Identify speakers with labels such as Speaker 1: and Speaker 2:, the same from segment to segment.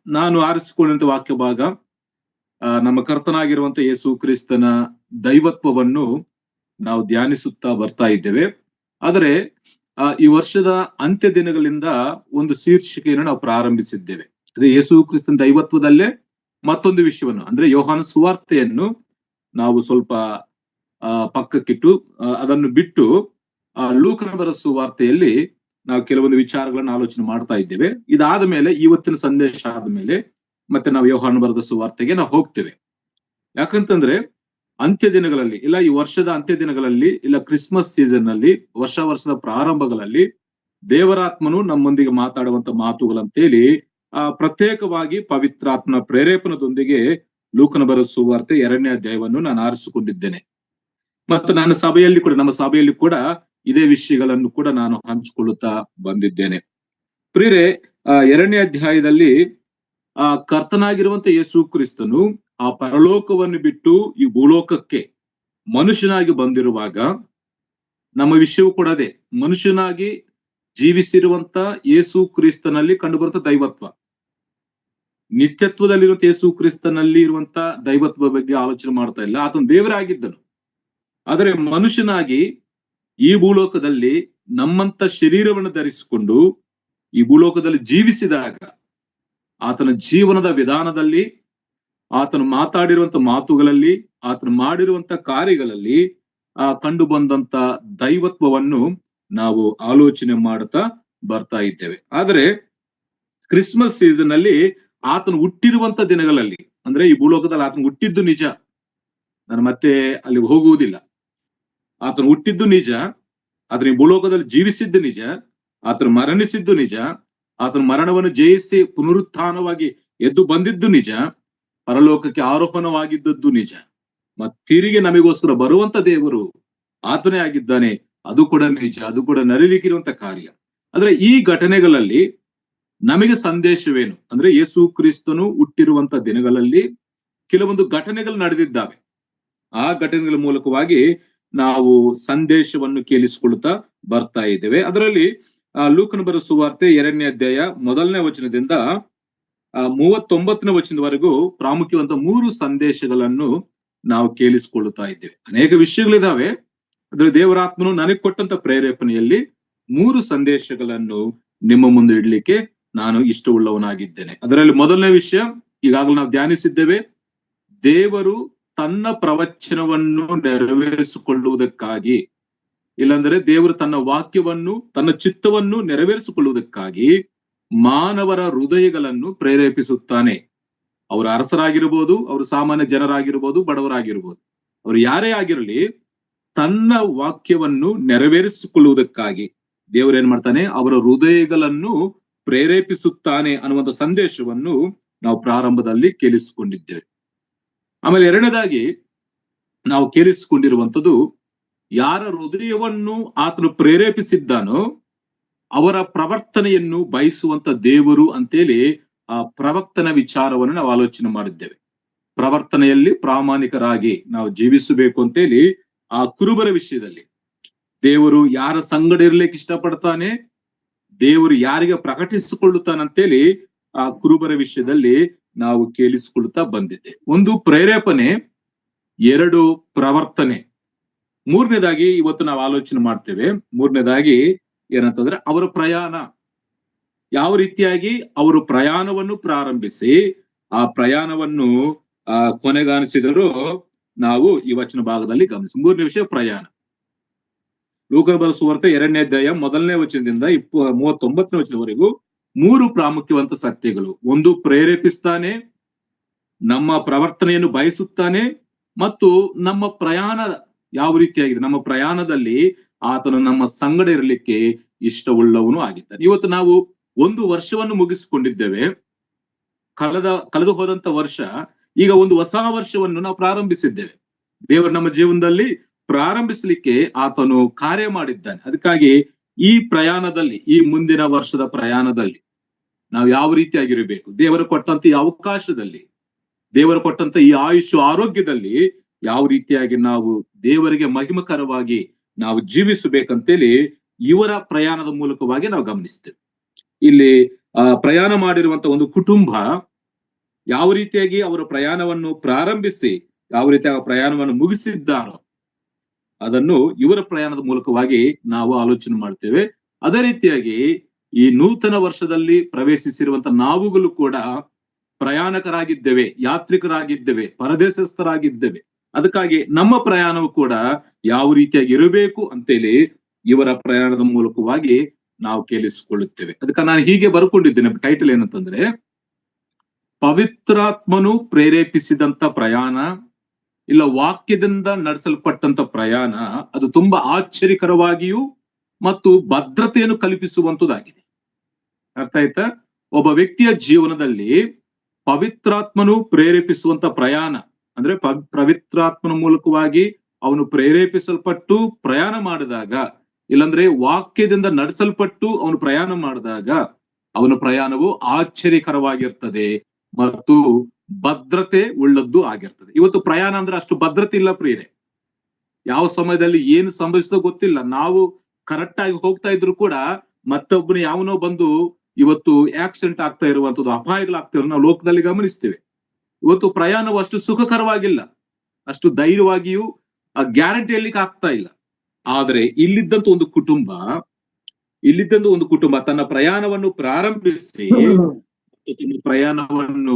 Speaker 1: ನಾನು ಆರಿಸಿಕೊಂಡಂತ ವಾಕ್ಯ ಭಾಗ ನಮ್ಮ ಕರ್ತನಾಗಿರುವಂತ ಯೇಸು ಕ್ರಿಸ್ತನ ದೈವತ್ವವನ್ನು ನಾವು ಧ್ಯಾನಿಸುತ್ತಾ ಬರ್ತಾ ಇದ್ದೇವೆ. ಆದರೆ ಈ ವರ್ಷದ ಅಂತ್ಯ ದಿನಗಳಿಂದ ಒಂದು ಶೀರ್ಷಿಕೆಯನ್ನು ನಾವು ಪ್ರಾರಂಭಿಸಿದ್ದೇವೆ. ಅದೇ ಯೇಸು ಕ್ರಿಸ್ತನ ದೈವತ್ವದಲ್ಲೇ ಮತ್ತೊಂದು ವಿಷಯವನ್ನು ಅಂದ್ರೆ ಯೋಹಾನ ಸುವಾರ್ತೆಯನ್ನು ನಾವು ಸ್ವಲ್ಪ ಪಕ್ಕಕ್ಕಿಟ್ಟು ಅದನ್ನು ಬಿಟ್ಟು ಲೂಕನ ಬರೆದ ಸುವಾರ್ತೆಯಲ್ಲಿ ನಾವು ಕೆಲವೊಂದು ವಿಚಾರಗಳನ್ನು ಆಲೋಚನೆ ಮಾಡ್ತಾ ಇದ್ದೇವೆ. ಇದಾದ ಮೇಲೆ ಇವತ್ತಿನ ಸಂದೇಶ ಆದ ಮೇಲೆ ಮತ್ತೆ ನಾವು ಯೋಹಾನ ಬರೆದ ಸುವಾರ್ತೆಗೆ ನಾವು ಹೋಗ್ತೇವೆ. ಯಾಕಂತಂದ್ರೆ ಅಂತ್ಯ ದಿನಗಳಲ್ಲಿ ಇಲ್ಲ, ಈ ವರ್ಷದ ಅಂತ್ಯ ದಿನಗಳಲ್ಲಿ ಇಲ್ಲ, ಕ್ರಿಸ್ಮಸ್ ಸೀಸನ್ ನಲ್ಲಿ, ವರ್ಷದ ಪ್ರಾರಂಭಗಳಲ್ಲಿ ದೇವರಾತ್ಮನು ನಮ್ಮೊಂದಿಗೆ ಮಾತಾಡುವಂತ ಮಾತುಗಳಂತೇಳಿ ಪ್ರತ್ಯೇಕವಾಗಿ ಪವಿತ್ರಾತ್ಮನ ಪ್ರೇರೇಪಣದೊಂದಿಗೆ ಲೂಕನ ಬರೆದ ಸುವಾರ್ತೆ 2ನೇ ಅಧ್ಯಾಯವನ್ನು ನಾನು ಆರಿಸಿಕೊಂಡಿದ್ದೇನೆ. ಮತ್ತು ನನ್ನ ಸಭೆಯಲ್ಲಿ ಕೂಡ, ನಮ್ಮ ಸಭೆಯಲ್ಲಿ ಕೂಡ ಇದೇ ವಿಷಯಗಳನ್ನು ಕೂಡ ನಾನು ಹಂಚಿಕೊಳ್ಳುತ್ತಾ ಬಂದಿದ್ದೇನೆ. ಪ್ರಿಯರೇ, 2ನೇ ಅಧ್ಯಾಯದಲ್ಲಿ ಕರ್ತನಾಗಿರುವಂತ ಯೇಸು ಕ್ರಿಸ್ತನು ಆ ಪರಲೋಕವನ್ನು ಬಿಟ್ಟು ಈ ಭೂಲೋಕಕ್ಕೆ ಮನುಷ್ಯನಾಗಿ ಬಂದಿರುವಾಗ ನಮ್ಮ ವಿಷಯವೂ ಕೂಡ ಅದೇ. ಮನುಷ್ಯನಾಗಿ ಜೀವಿಸಿರುವಂತ ಯೇಸು ಕ್ರಿಸ್ತನಲ್ಲಿ ಕಂಡುಬರುವಂತ ದೈವತ್ವ, ನಿತ್ಯತ್ವದಲ್ಲಿರುವಂತ ಯೇಸು ಕ್ರಿಸ್ತನಲ್ಲಿ ಇರುವಂತ ದೈವತ್ವ ಬಗ್ಗೆ ಆಲೋಚನೆ ಮಾಡ್ತಾ ಇಲ್ಲ. ಆತನು ದೇವರಾಗಿದ್ದನು. ಆದರೆ ಮನುಷ್ಯನಾಗಿ ಈ ಭೂಲೋಕದಲ್ಲಿ ನಮ್ಮಂತ ಶರೀರವನ್ನು ಧರಿಸಿಕೊಂಡು ಈ ಭೂಲೋಕದಲ್ಲಿ ಜೀವಿಸಿದಾಗ ಆತನ ಜೀವನದ ವಿಧಾನದಲ್ಲಿ, ಆತನು ಮಾತಾಡಿರುವಂತ ಮಾತುಗಳಲ್ಲಿ, ಆತನು ಮಾಡಿರುವಂತ ಕಾರ್ಯಗಳಲ್ಲಿ ಕಂಡು ಬಂದಂತ ದೈವತ್ವವನ್ನು ನಾವು ಆಲೋಚನೆ ಮಾಡ್ತಾ ಬರ್ತಾ ಇದ್ದೇವೆ. ಆದರೆ ಕ್ರಿಸ್ಮಸ್ ಸೀಸನ್ ಅಲ್ಲಿ ಆತನು ಹುಟ್ಟಿರುವಂತ ದಿನಗಳಲ್ಲಿ, ಅಂದ್ರೆ ಈ ಭೂಲೋಕದಲ್ಲಿ ಆತನು ಹುಟ್ಟಿದ್ದು ನಿಜ, ನಾನು ಮತ್ತೆ ಅಲ್ಲಿಗೆ ಹೋಗುವುದಿಲ್ಲ. ಆತನು ಹುಟ್ಟಿದ್ದು ನಿಜ, ಆತನ ಈ ಭೂಲೋಕದಲ್ಲಿ ಜೀವಿಸಿದ್ದು ನಿಜ, ಆತನು ಮರಣಿಸಿದ್ದು ನಿಜ, ಆತನ ಮರಣವನ್ನು ಜಯಿಸಿ ಪುನರುತ್ಥಾನವಾಗಿ ಎದ್ದು ಬಂದಿದ್ದು ನಿಜ, ಪರಲೋಕಕ್ಕೆ ಆರೋಹಣವಾಗಿದ್ದದ್ದು ನಿಜ. ಮತ್ತು ತಿರುಗಿ ನಮಗೋಸ್ಕರ ಬರುವಂತ ದೇವರು ಆತನೇ ಆಗಿದ್ದಾನೆ, ಅದು ಕೂಡ ನಿಜ, ಅದು ಕೂಡ ನಡೀಲಿಕ್ಕಿರುವಂತ ಕಾರ್ಯ. ಅಂದ್ರೆ ಈ ಘಟನೆಗಳಲ್ಲಿ ನಮಗೆ ಸಂದೇಶವೇನು ಅಂದ್ರೆ, ಯೇಸು ಕ್ರಿಸ್ತನು ಹುಟ್ಟಿರುವಂತ ದಿನಗಳಲ್ಲಿ ಕೆಲವೊಂದು ಘಟನೆಗಳು ನಡೆದಿದ್ದಾವೆ. ಆ ಘಟನೆಗಳ ಮೂಲಕವಾಗಿ ನಾವು ಸಂದೇಶವನ್ನು ಕೇಳಿಸಿಕೊಳ್ಳುತ್ತಾ ಬರ್ತಾ ಇದ್ದೇವೆ. ಅದರಲ್ಲಿ ಲೂಕನ ಬರೆದ ಸುವಾರ್ತೆ 2ನೇ ಅಧ್ಯಾಯ 1ನೇ ವಚನದಿಂದ 39ನೇ ವಚನದವರೆಗೂ ಪ್ರಾಮುಖ್ಯವಂತ 3 ಸಂದೇಶಗಳನ್ನು ನಾವು ಕೇಳಿಸಿಕೊಳ್ಳುತ್ತಾ ಇದ್ದೇವೆ. ಅನೇಕ ವಿಷಯಗಳಿದಾವೆ. ಅದ್ರ ದೇವರಾತ್ಮನು ನನಗೆ ಕೊಟ್ಟಂತ ಪ್ರೇರೇಪಣೆಯಲ್ಲಿ 3 ಸಂದೇಶಗಳನ್ನು ನಿಮ್ಮ ಮುಂದೆ ಇಡ್ಲಿಕ್ಕೆ ನಾನು ಇಷ್ಟವುಳ್ಳವನಾಗಿದ್ದೇನೆ. ಅದರಲ್ಲಿ ಮೊದಲನೇ ವಿಷಯ ಈಗಾಗಲೇ ನಾವು ಧ್ಯಾನಿಸಿದ್ದೇವೆ. ದೇವರು ತನ್ನ ಪ್ರವಚನವನ್ನು ನೆರವೇರಿಸಿಕೊಳ್ಳುವುದಕ್ಕಾಗಿ, ಇಲ್ಲಾಂದ್ರೆ ದೇವರು ತನ್ನ ವಾಕ್ಯವನ್ನು, ತನ್ನ ಚಿತ್ತವನ್ನು ನೆರವೇರಿಸಿಕೊಳ್ಳುವುದಕ್ಕಾಗಿ ಮಾನವರ ಹೃದಯಗಳನ್ನು ಪ್ರೇರೇಪಿಸುತ್ತಾನೆ. ಅವರು ಅರಸರಾಗಿರ್ಬೋದು, ಅವರು ಸಾಮಾನ್ಯ ಜನರಾಗಿರ್ಬೋದು, ಬಡವರಾಗಿರ್ಬೋದು, ಅವರು ಯಾರೇ ಆಗಿರಲಿ, ತನ್ನ ವಾಕ್ಯವನ್ನು ನೆರವೇರಿಸಿಕೊಳ್ಳುವುದಕ್ಕಾಗಿ ದೇವರೇನ್ ಮಾಡ್ತಾನೆ, ಅವರ ಹೃದಯಗಳನ್ನು ಪ್ರೇರೇಪಿಸುತ್ತಾನೆ ಅನ್ನುವಂಥ ಸಂದೇಶವನ್ನು ನಾವು ಪ್ರಾರಂಭದಲ್ಲಿ ಕೇಳಿಸಿಕೊಂಡಿದ್ದೇವೆ. ಆಮೇಲೆ ಎರಡನೇದಾಗಿ ನಾವು ಕೇಳಿಸಿಕೊಂಡಿರುವಂಥದ್ದು, ಯಾರ ಹೃದಯವನ್ನು ಆತನು ಪ್ರೇರೇಪಿಸಿದ್ದಾನೋ ಅವರ ಪ್ರವರ್ತನೆಯನ್ನು ಬಯಸುವಂತ ದೇವರು ಅಂತೇಳಿ ಆ ಪ್ರವರ್ತನ ವಿಚಾರವನ್ನು ನಾವು ಆಲೋಚನೆ ಮಾಡಿದ್ದೇವೆ. ಪ್ರವರ್ತನೆಯಲ್ಲಿ ಪ್ರಾಮಾಣಿಕರಾಗಿ ನಾವು ಜೀವಿಸಬೇಕು ಅಂತೇಳಿ ಆ ಕುರುಬರ ವಿಷಯದಲ್ಲಿ ದೇವರು ಯಾರ ಸಂಗಡ ಇರ್ಲಿಕ್ಕೆ ಇಷ್ಟಪಡ್ತಾನೆ, ದೇವರು ಯಾರಿಗೆ ಪ್ರಕಟಿಸಿಕೊಳ್ಳುತ್ತಾನಂತೇಳಿ ಆ ಕುರುಬರ ವಿಷಯದಲ್ಲಿ ನಾವು ಕೇಳಿಸಿಕೊಳ್ಳುತ್ತಾ ಬಂದಿದ್ದೆ. ಒಂದು ಪ್ರೇರೇಪಣೆ, 2 ಪ್ರವರ್ತನೆ, ಮೂರನೇದಾಗಿ ಇವತ್ತು ನಾವು ಆಲೋಚನೆ ಮಾಡ್ತೇವೆ. ಮೂರನೇದಾಗಿ ಏನಂತಂದ್ರೆ ಅವರ ಪ್ರಯಾಣ, ಯಾವ ರೀತಿಯಾಗಿ ಅವರು ಪ್ರಯಾಣವನ್ನು ಪ್ರಾರಂಭಿಸಿ ಆ ಪ್ರಯಾಣವನ್ನು ಕೊನೆಗಾಣಿಸಿದರೂ ನಾವು ಈ ವಚನ ಭಾಗದಲ್ಲಿ ಗಮನಿಸಿ. 3ನೇ ವಿಷಯ ಪ್ರಯಾಣ. ಲೂಕನ ಬರೆದ ಸುವಾರ್ತೆ 2ನೇ ಅಧ್ಯಾಯ 1ನೇ ವಚನದಿಂದ 39ನೇ ವಚನದವರೆಗೂ 3 ಪ್ರಾಮುಖ್ಯವಂತ ಸತ್ಯಗಳು. ಒಂದು, ಪ್ರೇರೇಪಿಸ್ತಾನೆ, ನಮ್ಮ ಪ್ರವರ್ತನೆಯನ್ನು ಬಯಸುತ್ತಾನೆ, ಮತ್ತು ನಮ್ಮ ಪ್ರಯಾಣ ಯಾವ ರೀತಿಯಾಗಿದೆ, ನಮ್ಮ ಪ್ರಯಾಣದಲ್ಲಿ ಆತನು ನಮ್ಮ ಸಂಗಡ ಇರಲಿಕ್ಕೆ ಇಷ್ಟವುಳ್ಳವನು ಆಗಿದ್ದಾನೆ. ಇವತ್ತು ನಾವು ಒಂದು ವರ್ಷವನ್ನು ಮುಗಿಸಿಕೊಂಡಿದ್ದೇವೆ. ಕಳೆದು ಹೋದಂತ ವರ್ಷ, ಈಗ ಒಂದು ಹೊಸ ವರ್ಷವನ್ನು ನಾವು ಪ್ರಾರಂಭಿಸಿದ್ದೇವೆ. ದೇವರು ನಮ್ಮ ಜೀವನದಲ್ಲಿ ಪ್ರಾರಂಭಿಸಲಿಕ್ಕೆ ಆತನು ಕಾರ್ಯ ಮಾಡಿದ್ದಾನೆ. ಅದಕ್ಕಾಗಿ ಈ ಪ್ರಯಾಣದಲ್ಲಿ, ಈ ಮುಂದಿನ ವರ್ಷದ ಪ್ರಯಾಣದಲ್ಲಿ ನಾವು ಯಾವ ರೀತಿಯಾಗಿರಬೇಕು, ದೇವರು ಕೊಟ್ಟಂತ ಈ ಅವಕಾಶದಲ್ಲಿ, ದೇವರು ಕೊಟ್ಟಂತ ಈ ಆಯುಷ್ ಆರೋಗ್ಯದಲ್ಲಿ ಯಾವ ರೀತಿಯಾಗಿ ನಾವು ದೇವರಿಗೆ ಮಹಿಮಕರವಾಗಿ ನಾವು ಜೀವಿಸಬೇಕಂತೇಳಿ ಇವರ ಪ್ರಯಾಣದ ಮೂಲಕವಾಗಿ ನಾವು ಗಮನಿಸ್ತೇವೆ. ಇಲ್ಲಿ ಪ್ರಯಾಣ ಮಾಡಿರುವಂತ ಒಂದು ಕುಟುಂಬ ಯಾವ ರೀತಿಯಾಗಿ ಅವರ ಪ್ರಯಾಣವನ್ನು ಪ್ರಾರಂಭಿಸಿ ಯಾವ ರೀತಿಯಾಗಿ ಪ್ರಯಾಣವನ್ನು ಮುಗಿಸಿದ್ದಾರೋ ಅದನ್ನು ಇವರ ಪ್ರಯಾಣದ ಮೂಲಕವಾಗಿ ನಾವು ಆಲೋಚನೆ ಮಾಡ್ತೇವೆ. ಅದೇ ರೀತಿಯಾಗಿ ಈ ನೂತನ ವರ್ಷದಲ್ಲಿ ಪ್ರವೇಶಿಸಿರುವಂತ ನಾವುಗಳು ಕೂಡ ಪ್ರಯಾಣಿಕರಾಗಿದ್ದೇವೆ, ಯಾತ್ರಿಕರಾಗಿದ್ದೇವೆ, ಪರದೇಶಸ್ಥರಾಗಿದ್ದೇವೆ. ಅದಕ್ಕಾಗಿ ನಮ್ಮ ಪ್ರಯಾಣವು ಕೂಡ ಯಾವ ರೀತಿಯಾಗಿ ಇರಬೇಕು ಅಂತೇಳಿ ಇವರ ಪ್ರಯಾಣದ ಮೂಲಕವಾಗಿ ನಾವು ಕೇಳಿಸಿಕೊಳ್ಳುತ್ತೇವೆ. ಅದಕ್ಕೆ ನಾನು ಹೀಗೆ ಬರ್ಕೊಂಡಿದ್ದೇನೆ, ಟೈಟಲ್ ಏನಂತಂದ್ರೆ ಪವಿತ್ರಾತ್ಮನು ಪ್ರೇರೇಪಿಸಿದಂತ ಪ್ರಯಾಣ ಇಲ್ಲ ವಾಕ್ಯದಿಂದ ನಡೆಸಲ್ಪಟ್ಟಂತ ಪ್ರಯಾಣ ಅದು ತುಂಬಾ ಆಶ್ಚರ್ಯಕರವಾಗಿಯೂ ಮತ್ತು ಭದ್ರತೆಯನ್ನು ಕಲ್ಪಿಸುವಂತದ್ದಾಗಿದೆ. ಅರ್ಥ ಆಯ್ತಾ? ಒಬ್ಬ ವ್ಯಕ್ತಿಯ ಜೀವನದಲ್ಲಿ ಪವಿತ್ರಾತ್ಮನು ಪ್ರೇರೇಪಿಸುವಂತ ಪ್ರಯಾಣ ಅಂದ್ರೆ ಪವಿತ್ರಾತ್ಮನ ಮೂಲಕವಾಗಿ ಅವನು ಪ್ರೇರೇಪಿಸಲ್ಪಟ್ಟು ಪ್ರಯಾಣ ಮಾಡಿದಾಗ, ಇಲ್ಲಾಂದ್ರೆ ವಾಕ್ಯದಿಂದ ನಡೆಸಲ್ಪಟ್ಟು ಅವನು ಪ್ರಯಾಣ ಮಾಡಿದಾಗ ಅವನ ಪ್ರಯಾಣವು ಆಶ್ಚರ್ಯಕರವಾಗಿರ್ತದೆ ಮತ್ತು ಭದ್ರತೆ ಉಳ್ಳದ್ದು ಆಗಿರ್ತದೆ. ಇವತ್ತು ಪ್ರಯಾಣ ಅಂದ್ರೆ ಅಷ್ಟು ಭದ್ರತೆ ಇಲ್ಲ ಪ್ರಿಯರೇ. ಯಾವ ಸಮಯದಲ್ಲಿ ಏನು ಸಂಭವಿಸ್ತೋ ಗೊತ್ತಿಲ್ಲ. ನಾವು ಕರೆಕ್ಟ್ ಆಗಿ ಹೋಗ್ತಾ ಇದ್ರು ಕೂಡ ಮತ್ತೊಬ್ಬನು ಯಾವನೋ ಬಂದು ಇವತ್ತು ಆಕ್ಸಿಡೆಂಟ್ ಆಗ್ತಾ ಇರುವಂತದ್ದು, ಅಪಾಯಗಳಾಗ್ತಾ ಇರೋ ನಾವು ಲೋಕದಲ್ಲಿ ಗಮನಿಸ್ತೇವೆ. ಇವತ್ತು ಪ್ರಯಾಣವು ಅಷ್ಟು ಸುಖಕರವಾಗಿಲ್ಲ, ಅಷ್ಟು ಧೈರ್ಯವಾಗಿಯೂ ಗ್ಯಾರಂಟಿ ಹೇಳಲಿಕ್ಕೆ ಆಗ್ತಾ ಇಲ್ಲ. ಆದ್ರೆ ಇಲ್ಲಿದ್ದಂತ ಒಂದು ಕುಟುಂಬ ತನ್ನ ಪ್ರಯಾಣವನ್ನು ಪ್ರಾರಂಭಿಸಿ ಪ್ರಯಾಣವನ್ನು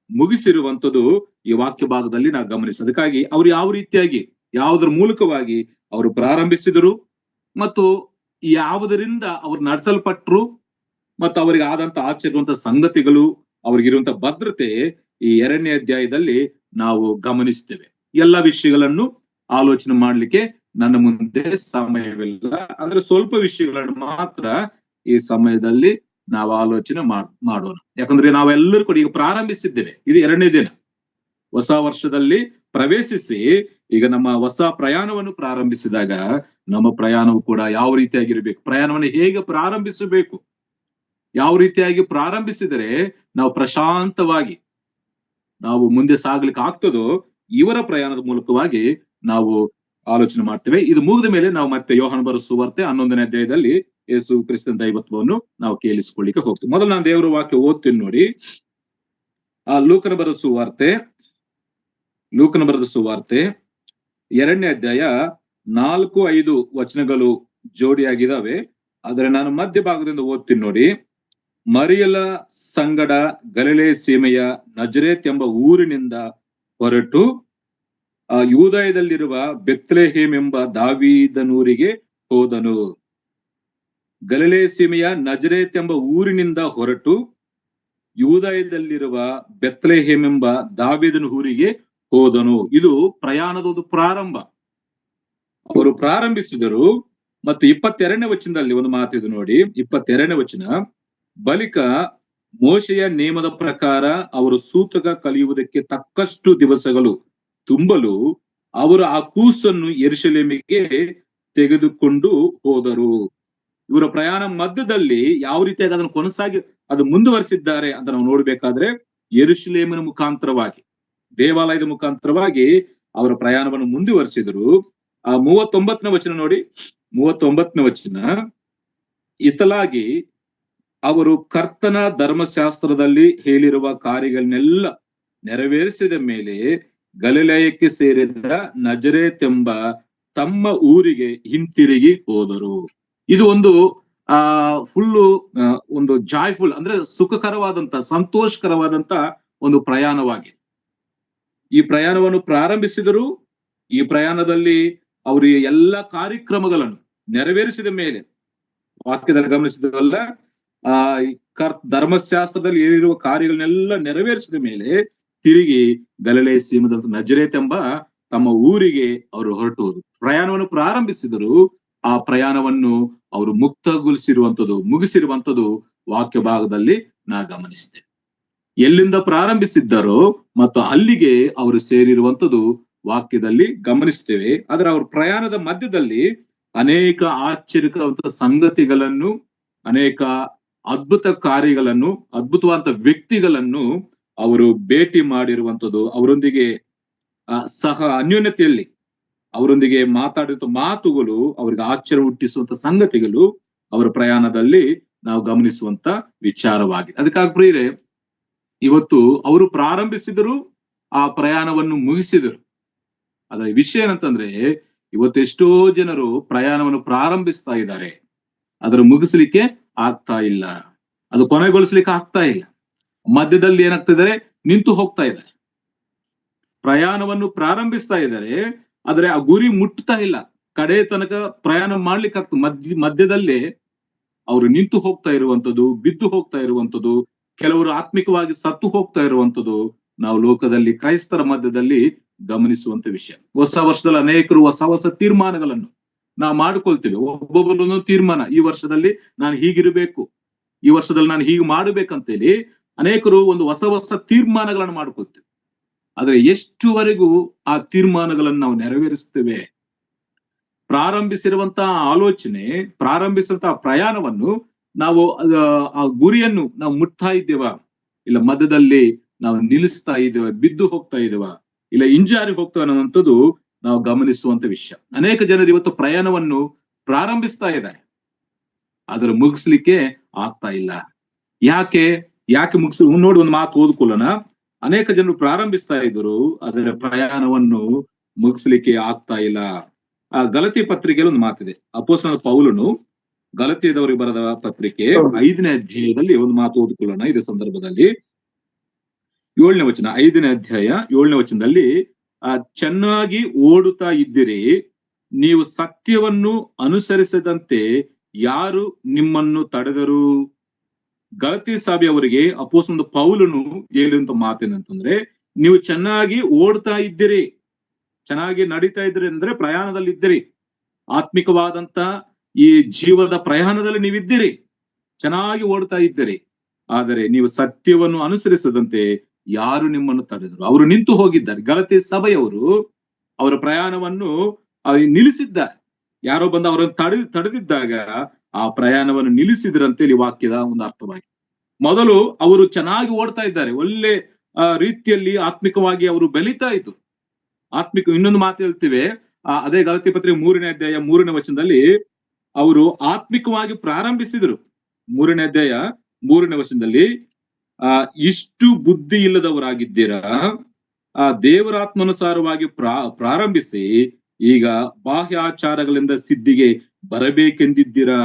Speaker 1: ಮುಗಿಸಿರುವಂತದ್ದು ಈ ವಾಕ್ಯ ಭಾಗದಲ್ಲಿ ನಾವು ಗಮನಿಸ. ಅದಕ್ಕಾಗಿ ಅವ್ರು ಯಾವ ರೀತಿಯಾಗಿ ಯಾವುದರ ಮೂಲಕವಾಗಿ ಅವರು ಪ್ರಾರಂಭಿಸಿದರು ಮತ್ತು ಯಾವುದರಿಂದ ಅವ್ರು ನಡೆಸಲ್ಪಟ್ರು ಮತ್ತು ಅವರಿಗೆ ಆದಂತ ಆಶ್ಚರ್ಯವಂತ ಸಂಗತಿಗಳು, ಅವ್ರಿಗಿರುವಂತ ಭದ್ರತೆ ಈ 2ನೇ ಅಧ್ಯಾಯದಲ್ಲಿ ನಾವು ಗಮನಿಸ್ತೇವೆ. ಎಲ್ಲ ವಿಷಯಗಳನ್ನು ಆಲೋಚನೆ ಮಾಡ್ಲಿಕ್ಕೆ ನನ್ನ ಮುಂದೆ ಸಮಯವಿಲ್ಲ, ಆದ್ರೆ ಸ್ವಲ್ಪ ವಿಷಯಗಳನ್ನು ಮಾತ್ರ ಈ ಸಮಯದಲ್ಲಿ ನಾವು ಆಲೋಚನೆ ಮಾಡೋಣ. ಯಾಕಂದ್ರೆ ನಾವೆಲ್ಲರೂ ಕೂಡ ಈಗ ಪ್ರಾರಂಭಿಸಿದ್ದೇವೆ. ಇದು 2ನೇ ದಿನ, ಹೊಸ ವರ್ಷದಲ್ಲಿ ಪ್ರವೇಶಿಸಿ ಈಗ ನಮ್ಮ ಹೊಸ ಪ್ರಯಾಣವನ್ನು ಪ್ರಾರಂಭಿಸಿದಾಗ ನಮ್ಮ ಪ್ರಯಾಣವು ಕೂಡ ಯಾವ ರೀತಿಯಾಗಿರ್ಬೇಕು, ಪ್ರಯಾಣವನ್ನು ಹೇಗೆ ಪ್ರಾರಂಭಿಸಬೇಕು, ಯಾವ ರೀತಿಯಾಗಿ ಪ್ರಾರಂಭಿಸಿದರೆ ನಾವು ಪ್ರಶಾಂತವಾಗಿ ನಾವು ಮುಂದೆ ಸಾಗ್ಲಿಕ್ಕೆ ಆಗ್ತದೋ ಇವರ ಪ್ರಯಾಣದ ಮೂಲಕವಾಗಿ ನಾವು ಆಲೋಚನೆ ಮಾಡ್ತೇವೆ. ಇದು ಮುಗಿದ ಮೇಲೆ ನಾವು ಮತ್ತೆ ಯೋಹಾನ ಬರೆದ ಸುವಾರ್ತೆ 11ನೇ ಅಧ್ಯಾಯದಲ್ಲಿ ಯೇಸು ಕ್ರಿಸ್ತನ ದೈವತ್ವವನ್ನು ನಾವು ಕೇಳಿಸಿಕೊಳ್ಳಿಕ್ಕೆ ಹೋಗ್ತೀವಿ. ಮೊದಲು ನಾನು ದೇವರ ವಾಕ್ಯ ಓದ್ತೀನಿ ನೋಡಿ. ಲೂಕನ ಬರೆದ ಸುವಾರ್ತೆ 2ನೇ ಅಧ್ಯಾಯ 4-5 ವಚನಗಳು ಜೋಡಿಯಾಗಿದ್ದಾವೆ. ಆದ್ರೆ ನಾನು ಮಧ್ಯಭಾಗದಿಂದ ಓದ್ತೀನಿ ನೋಡಿ. ಮರಿಯಲ ಸಂಗಡ ಗಲಿಲೇ ಸೀಮೆಯ ನಜರೇತ್ ಎಂಬ ಊರಿನಿಂದ ಹೊರಟು ಯೂದಾಯದಲ್ಲಿರುವ ಬೆತ್ಲೆಹೇಮ್ ಎಂಬ ದಾವೀದನೂರಿಗೆ ಹೋದನು. ಗಲಿಲೇ ಸೀಮೆಯ ನಜರೇತ್ ಎಂಬ ಊರಿನಿಂದ ಹೊರಟು ಯೂದಾಯದಲ್ಲಿರುವ ಬೆತ್ಲೆಹೇಮ್ ಎಂಬ ದಾವೀದನ ಊರಿಗೆ ಹೋದನು. ಇದು ಪ್ರಯಾಣದ ಒಂದು ಪ್ರಾರಂಭ. ಅವರು ಪ್ರಾರಂಭಿಸಿದರು. ಮತ್ತು 22ನೇ ವಚನದಲ್ಲಿ ಒಂದು ಮಾತಿದೆ ನೋಡಿ. 22ನೇ ವಚನ, ಬಳಿಕ ಮೋಶೆಯ ನೇಮದ ಪ್ರಕಾರ ಅವರು ಸೂತಕ ಕಲಿಯುವುದಕ್ಕೆ ತಕ್ಕಷ್ಟು ದಿವಸಗಳು ತುಂಬಲು ಅವರು ಆ ಕೂಸನ್ನು ಯೆರೂಸಲೇಮಿಗೆ ತೆಗೆದುಕೊಂಡು ಹೋದರು. ಇವರ ಪ್ರಯಾಣ ಮಧ್ಯದಲ್ಲಿ ಯಾವ ರೀತಿಯಾಗಿ ಅದನ್ನು ಕೊನಸಾಗಿ ಅದು ಮುಂದುವರಿಸಿದ್ದಾರೆ ಅಂತ ನಾವು ನೋಡ್ಬೇಕಾದ್ರೆ ಯೆರೂಸಲೇಮಿನ ಮುಖಾಂತರವಾಗಿ, ದೇವಾಲಯದ ಮುಖಾಂತರವಾಗಿ ಅವರ ಪ್ರಯಾಣವನ್ನು ಮುಂದುವರಿಸಿದರು. 39ನೇ ವಚನ ನೋಡಿ. 39ನೇ ವಚನ, ಇತಲಾಗಿ ಅವರು ಕರ್ತನ ಧರ್ಮಶಾಸ್ತ್ರದಲ್ಲಿ ಹೇಳಿರುವ ಕಾರ್ಯಗಳನ್ನೆಲ್ಲ ನೆರವೇರಿಸಿದ ಮೇಲೆ ಗಲಿಲಾಯಕ್ಕೆ ಸೇರಿದ ನಜರೇತ್ ಎಂಬ ತಮ್ಮ ಊರಿಗೆ ಹಿಂತಿರುಗಿ ಹೋದರು. ಇದು ಒಂದು ಫುಲ್ಲು ಒಂದು ಜಾಯ್ಫುಲ್ ಅಂದ್ರೆ ಸುಖಕರವಾದಂತ ಸಂತೋಷಕರವಾದಂತ ಒಂದು ಪ್ರಯಾಣವಾಗಿದೆ. ಈ ಪ್ರಯಾಣವನ್ನು ಪ್ರಾರಂಭಿಸಿದರು. ಈ ಪ್ರಯಾಣದಲ್ಲಿ ಅವರು ಎಲ್ಲ ಕಾರ್ಯಕ್ರಮಗಳನ್ನು ನೆರವೇರಿಸಿದ ಮೇಲೆ, ವಾಕ್ಯದಲ್ಲಿ ಗಮನಿಸಿದವಲ್ಲ, ಧರ್ಮಶಾಸ್ತ್ರದಲ್ಲಿ ಏನಿರುವ ಕಾರ್ಯಗಳನ್ನೆಲ್ಲ ನೆರವೇರಿಸಿದ ಮೇಲೆ ತಿರುಗಿ ಗಲಿಲೇ ಸೀಮದ ನಜರೇತ್ ಎಂಬ ತಮ್ಮ ಊರಿಗೆ ಅವರು ಹೊರಟು ಹೋದರು. ಪ್ರಯಾಣವನ್ನು ಪ್ರಾರಂಭಿಸಿದರು. ಆ ಪ್ರಯಾಣವನ್ನು ಅವರು ಮುಗಿಸಿರುವಂತದ್ದು ವಾಕ್ಯ ಭಾಗದಲ್ಲಿ ನಾ ಗಮನಿಸ್ತೇವೆ. ಎಲ್ಲಿಂದ ಪ್ರಾರಂಭಿಸಿದ್ದಾರೋ ಮತ್ತು ಅಲ್ಲಿಗೆ ಅವರು ಸೇರಿರುವಂತದ್ದು ವಾಕ್ಯದಲ್ಲಿ ಗಮನಿಸ್ತೇವೆ. ಆದ್ರೆ ಅವ್ರ ಪ್ರಯಾಣದ ಮಧ್ಯದಲ್ಲಿ ಅನೇಕ ಆಶ್ಚರ್ಯಕರ ಸಂಗತಿಗಳನ್ನು, ಅನೇಕ ಅದ್ಭುತ ಕಾರ್ಯಗಳನ್ನು, ಅದ್ಭುತವಾದ ವ್ಯಕ್ತಿಗಳನ್ನು ಅವರು ಭೇಟಿ ಮಾಡಿರುವಂತದ್ದು, ಅವರೊಂದಿಗೆ ಸಹ ಅನ್ಯೋನ್ಯತೆಯಲ್ಲಿ ಅವರೊಂದಿಗೆ ಮಾತಾಡಿದ ಮಾತುಗಳು, ಅವರಿಗೆ ಆಶ್ಚರ್ಯ ಹುಟ್ಟಿಸುವಂತ ಸಂಗತಿಗಳು ಅವರ ಪ್ರಯಾಣದಲ್ಲಿ ನಾವು ಗಮನಿಸುವಂತ ವಿಚಾರವಾಗಿದೆ. ಅದಕ್ಕಾಗಿ ಪ್ರಿಯರೇ, ಇವತ್ತು ಅವರು ಪ್ರಾರಂಭಿಸಿದರು, ಆ ಪ್ರಯಾಣವನ್ನು ಮುಗಿಸಿದರು. ಅದರ ವಿಷಯ ಏನಂತಂದ್ರೆ, ಇವತ್ತೆಷ್ಟೋ ಜನರು ಪ್ರಯಾಣವನ್ನು ಪ್ರಾರಂಭಿಸ್ತಾ ಇದ್ದಾರೆ, ಅದರ ಮುಗಿಸ್ಲಿಕ್ಕೆ ಆಗ್ತಾ ಇಲ್ಲ, ಅದು ಕೊನೆಗೊಳಿಸ್ಲಿಕ್ಕೆ ಆಗ್ತಾ ಇಲ್ಲ. ಮಧ್ಯದಲ್ಲಿ ಏನಾಗ್ತಿದ್ದಾರೆ, ನಿಂತು ಹೋಗ್ತಾ ಇದ್ದಾರೆ. ಪ್ರಯಾಣವನ್ನು ಪ್ರಾರಂಭಿಸ್ತಾ ಇದ್ದಾರೆ, ಆದ್ರೆ ಆ ಗುರಿ ಮುಟ್ತಾ ಇಲ್ಲ, ಕಡೆ ತನಕ ಪ್ರಯಾಣ ಮಾಡ್ಲಿಕ್ಕೆ ಆಗ್ತದೆ. ಮಧ್ಯದಲ್ಲೇ ಅವರು ನಿಂತು ಹೋಗ್ತಾ ಇರುವಂತದ್ದು, ಬಿದ್ದು ಹೋಗ್ತಾ ಇರುವಂತದ್ದು, ಕೆಲವರು ಆತ್ಮಿಕವಾಗಿ ಸತ್ತು ಹೋಗ್ತಾ ಇರುವಂತದ್ದು ನಾವು ಲೋಕದಲ್ಲಿ ಕ್ರೈಸ್ತರ ಮಧ್ಯದಲ್ಲಿ ಗಮನಿಸುವಂತ ವಿಷಯ. ಹೊಸ ವರ್ಷದಲ್ಲಿ ಅನೇಕರು ಹೊಸ ಹೊಸ ತೀರ್ಮಾನಗಳನ್ನು ನಾವು ಮಾಡ್ಕೊಳ್ತೀವಿ. ಒಬ್ಬೊಬ್ಬರೊಂದು ತೀರ್ಮಾನ, ಈ ವರ್ಷದಲ್ಲಿ ನಾನು ಹೀಗಿರ್ಬೇಕು, ಈ ವರ್ಷದಲ್ಲಿ ನಾನು ಹೀಗೆ ಮಾಡ್ಬೇಕಂತೇಳಿ ಅನೇಕರು ಒಂದು ಹೊಸ ಹೊಸ ತೀರ್ಮಾನಗಳನ್ನು ಮಾಡ್ಕೊಳ್ತೀವಿ. ಆದ್ರೆ ಎಷ್ಟುವರೆಗೂ ಆ ತೀರ್ಮಾನಗಳನ್ನು ನಾವು ನೆರವೇರಿಸ್ತೇವೆ? ಪ್ರಾರಂಭಿಸಿರುವಂತಹ ಆಲೋಚನೆ, ಪ್ರಾರಂಭಿಸಿರುವಂತಹ ಪ್ರಯಾಣವನ್ನು ನಾವು ಆ ಗುರಿಯನ್ನು ನಾವು ಮುಟ್ತಾ ಇದ್ದೇವಾ, ಇಲ್ಲ ಮಧ್ಯದಲ್ಲಿ ನಾವು ನಿಲ್ಲಿಸ್ತಾ ಇದ್ದೇವೆ, ಬಿದ್ದು ಹೋಗ್ತಾ ಇದ್ದೇವಾ, ಇಲ್ಲ ಹಿಂಜಾರಿ ಹೋಗ್ತಾ ಅನ್ನುವಂಥದ್ದು ನಾವು ಗಮನಿಸುವಂತ ವಿಷಯ. ಅನೇಕ ಜನರು ಇವತ್ತು ಪ್ರಯಾಣವನ್ನು ಪ್ರಾರಂಭಿಸ್ತಾ ಇದ್ದಾರೆ, ಅದರ ಮುಗಿಸ್ಲಿಕ್ಕೆ ಆಗ್ತಾ ಇಲ್ಲ. ಯಾಕೆ ನೋಡಿ ಒಂದು ಮಾತು ಓದ್ಕೊಳ್ಳೋಣ. ಅನೇಕ ಜನರು ಪ್ರಾರಂಭಿಸ್ತಾ ಇದ್ರು, ಅದರ ಪ್ರಯಾಣವನ್ನು ಮುಗಿಸ್ಲಿಕ್ಕೆ ಆಗ್ತಾ ಇಲ್ಲ. ಆ ಗಲತಿ ಪತ್ರಿಕೆಯಲ್ಲಿ ಒಂದು ಮಾತಿದೆ. ಅಪೊಸ್ತಲನಾದ ಪೌಲನು ಗಲತಿಯದವರಿಗೆ ಬರೆದ ಪತ್ರಿಕೆ 5ನೇ ಅಧ್ಯಾಯದಲ್ಲಿ ಒಂದು ಮಾತು ಓದಿಕೊಳ್ಳೋಣ. ಇದೇ ಸಂದರ್ಭದಲ್ಲಿ 7ನೇ ವಚನ, 5ನೇ ಅಧ್ಯಾಯ 7ನೇ ವಚನದಲ್ಲಿ, ಚೆನ್ನಾಗಿ ಓಡುತ್ತಾ ಇದ್ದೀರಿ, ನೀವು ಸತ್ಯವನ್ನು ಅನುಸರಿಸದಂತೆ ಯಾರು ನಿಮ್ಮನ್ನು ತಡೆದರು? ಗಲತಿ ಸಭೆಯವರಿಗೆ ಅಪೊಸ್ತಲನಾದ ಪೌಲನು ಹೇಳುವಂತ ಮಾತೇನಂತಂದ್ರೆ, ನೀವು ಚೆನ್ನಾಗಿ ಓಡ್ತಾ ಇದ್ದೀರಿ, ಚೆನ್ನಾಗಿ ನಡೀತಾ ಇದ್ದೀರಿ ಅಂದ್ರೆ ಪ್ರಯಾಣದಲ್ಲಿ ಇದ್ದೀರಿ, ಆತ್ಮಿಕವಾದಂತ ಈ ಜೀವನದ ಪ್ರಯಾಣದಲ್ಲಿ ನೀವಿದ್ದೀರಿ, ಚೆನ್ನಾಗಿ ಓಡ್ತಾ ಇದ್ದೀರಿ. ಆದರೆ ನೀವು ಸತ್ಯವನ್ನು ಅನುಸರಿಸದಂತೆ ಯಾರು ನಿಮ್ಮನ್ನು ತಡೆದರು? ಅವರು ನಿಂತು ಹೋಗಿದ್ದಾರೆ. ಗಲತಿ ಸಭೆಯವರು ಅವರ ಪ್ರಯಾಣವನ್ನು ನಿಲ್ಲಿಸಿದ್ದಾರೆ. ಯಾರೋ ಬಂದು ಅವರನ್ನು ತಡೆದಿದ್ದಾಗ ಆ ಪ್ರಯಾಣವನ್ನು ನಿಲ್ಲಿಸಿದ್ರಂತೆ ಇಲ್ಲಿ ವಾಕ್ಯದ ಒಂದು ಅರ್ಥವಾಗಿ. ಮೊದಲು ಅವರು ಚೆನ್ನಾಗಿ ಓಡ್ತಾ ಇದ್ದಾರೆ, ಒಳ್ಳೆ ರೀತಿಯಲ್ಲಿ ಆತ್ಮಿಕವಾಗಿ ಅವರು ಬೆಳೀತಾ ಇದ್ರು. ಇನ್ನೊಂದು ಮಾತು ಹೇಳ್ತೀವಿ, ಅದೇ ಗಲತಿ ಪತ್ರಿಕೆ 3ನೇ ಅಧ್ಯಾಯ 3ನೇ ವಚನದಲ್ಲಿ ಅವರು ಆತ್ಮಿಕವಾಗಿ ಪ್ರಾರಂಭಿಸಿದ್ರು. 3ನೇ ಅಧ್ಯಾಯ 3ನೇ ವಚನದಲ್ಲಿ, ಇಷ್ಟು ಬುದ್ಧಿ ಇಲ್ಲದವರಾಗಿದ್ದೀರಾ, ದೇವರಾತ್ಮನುಸಾರವಾಗಿ ಪ್ರಾರಂಭಿಸಿ ಈಗ ಬಾಹ್ಯಾಚಾರಗಳಿಂದ ಸಿದ್ಧಿಗೆ ಬರಬೇಕೆಂದಿದ್ದೀರಾ.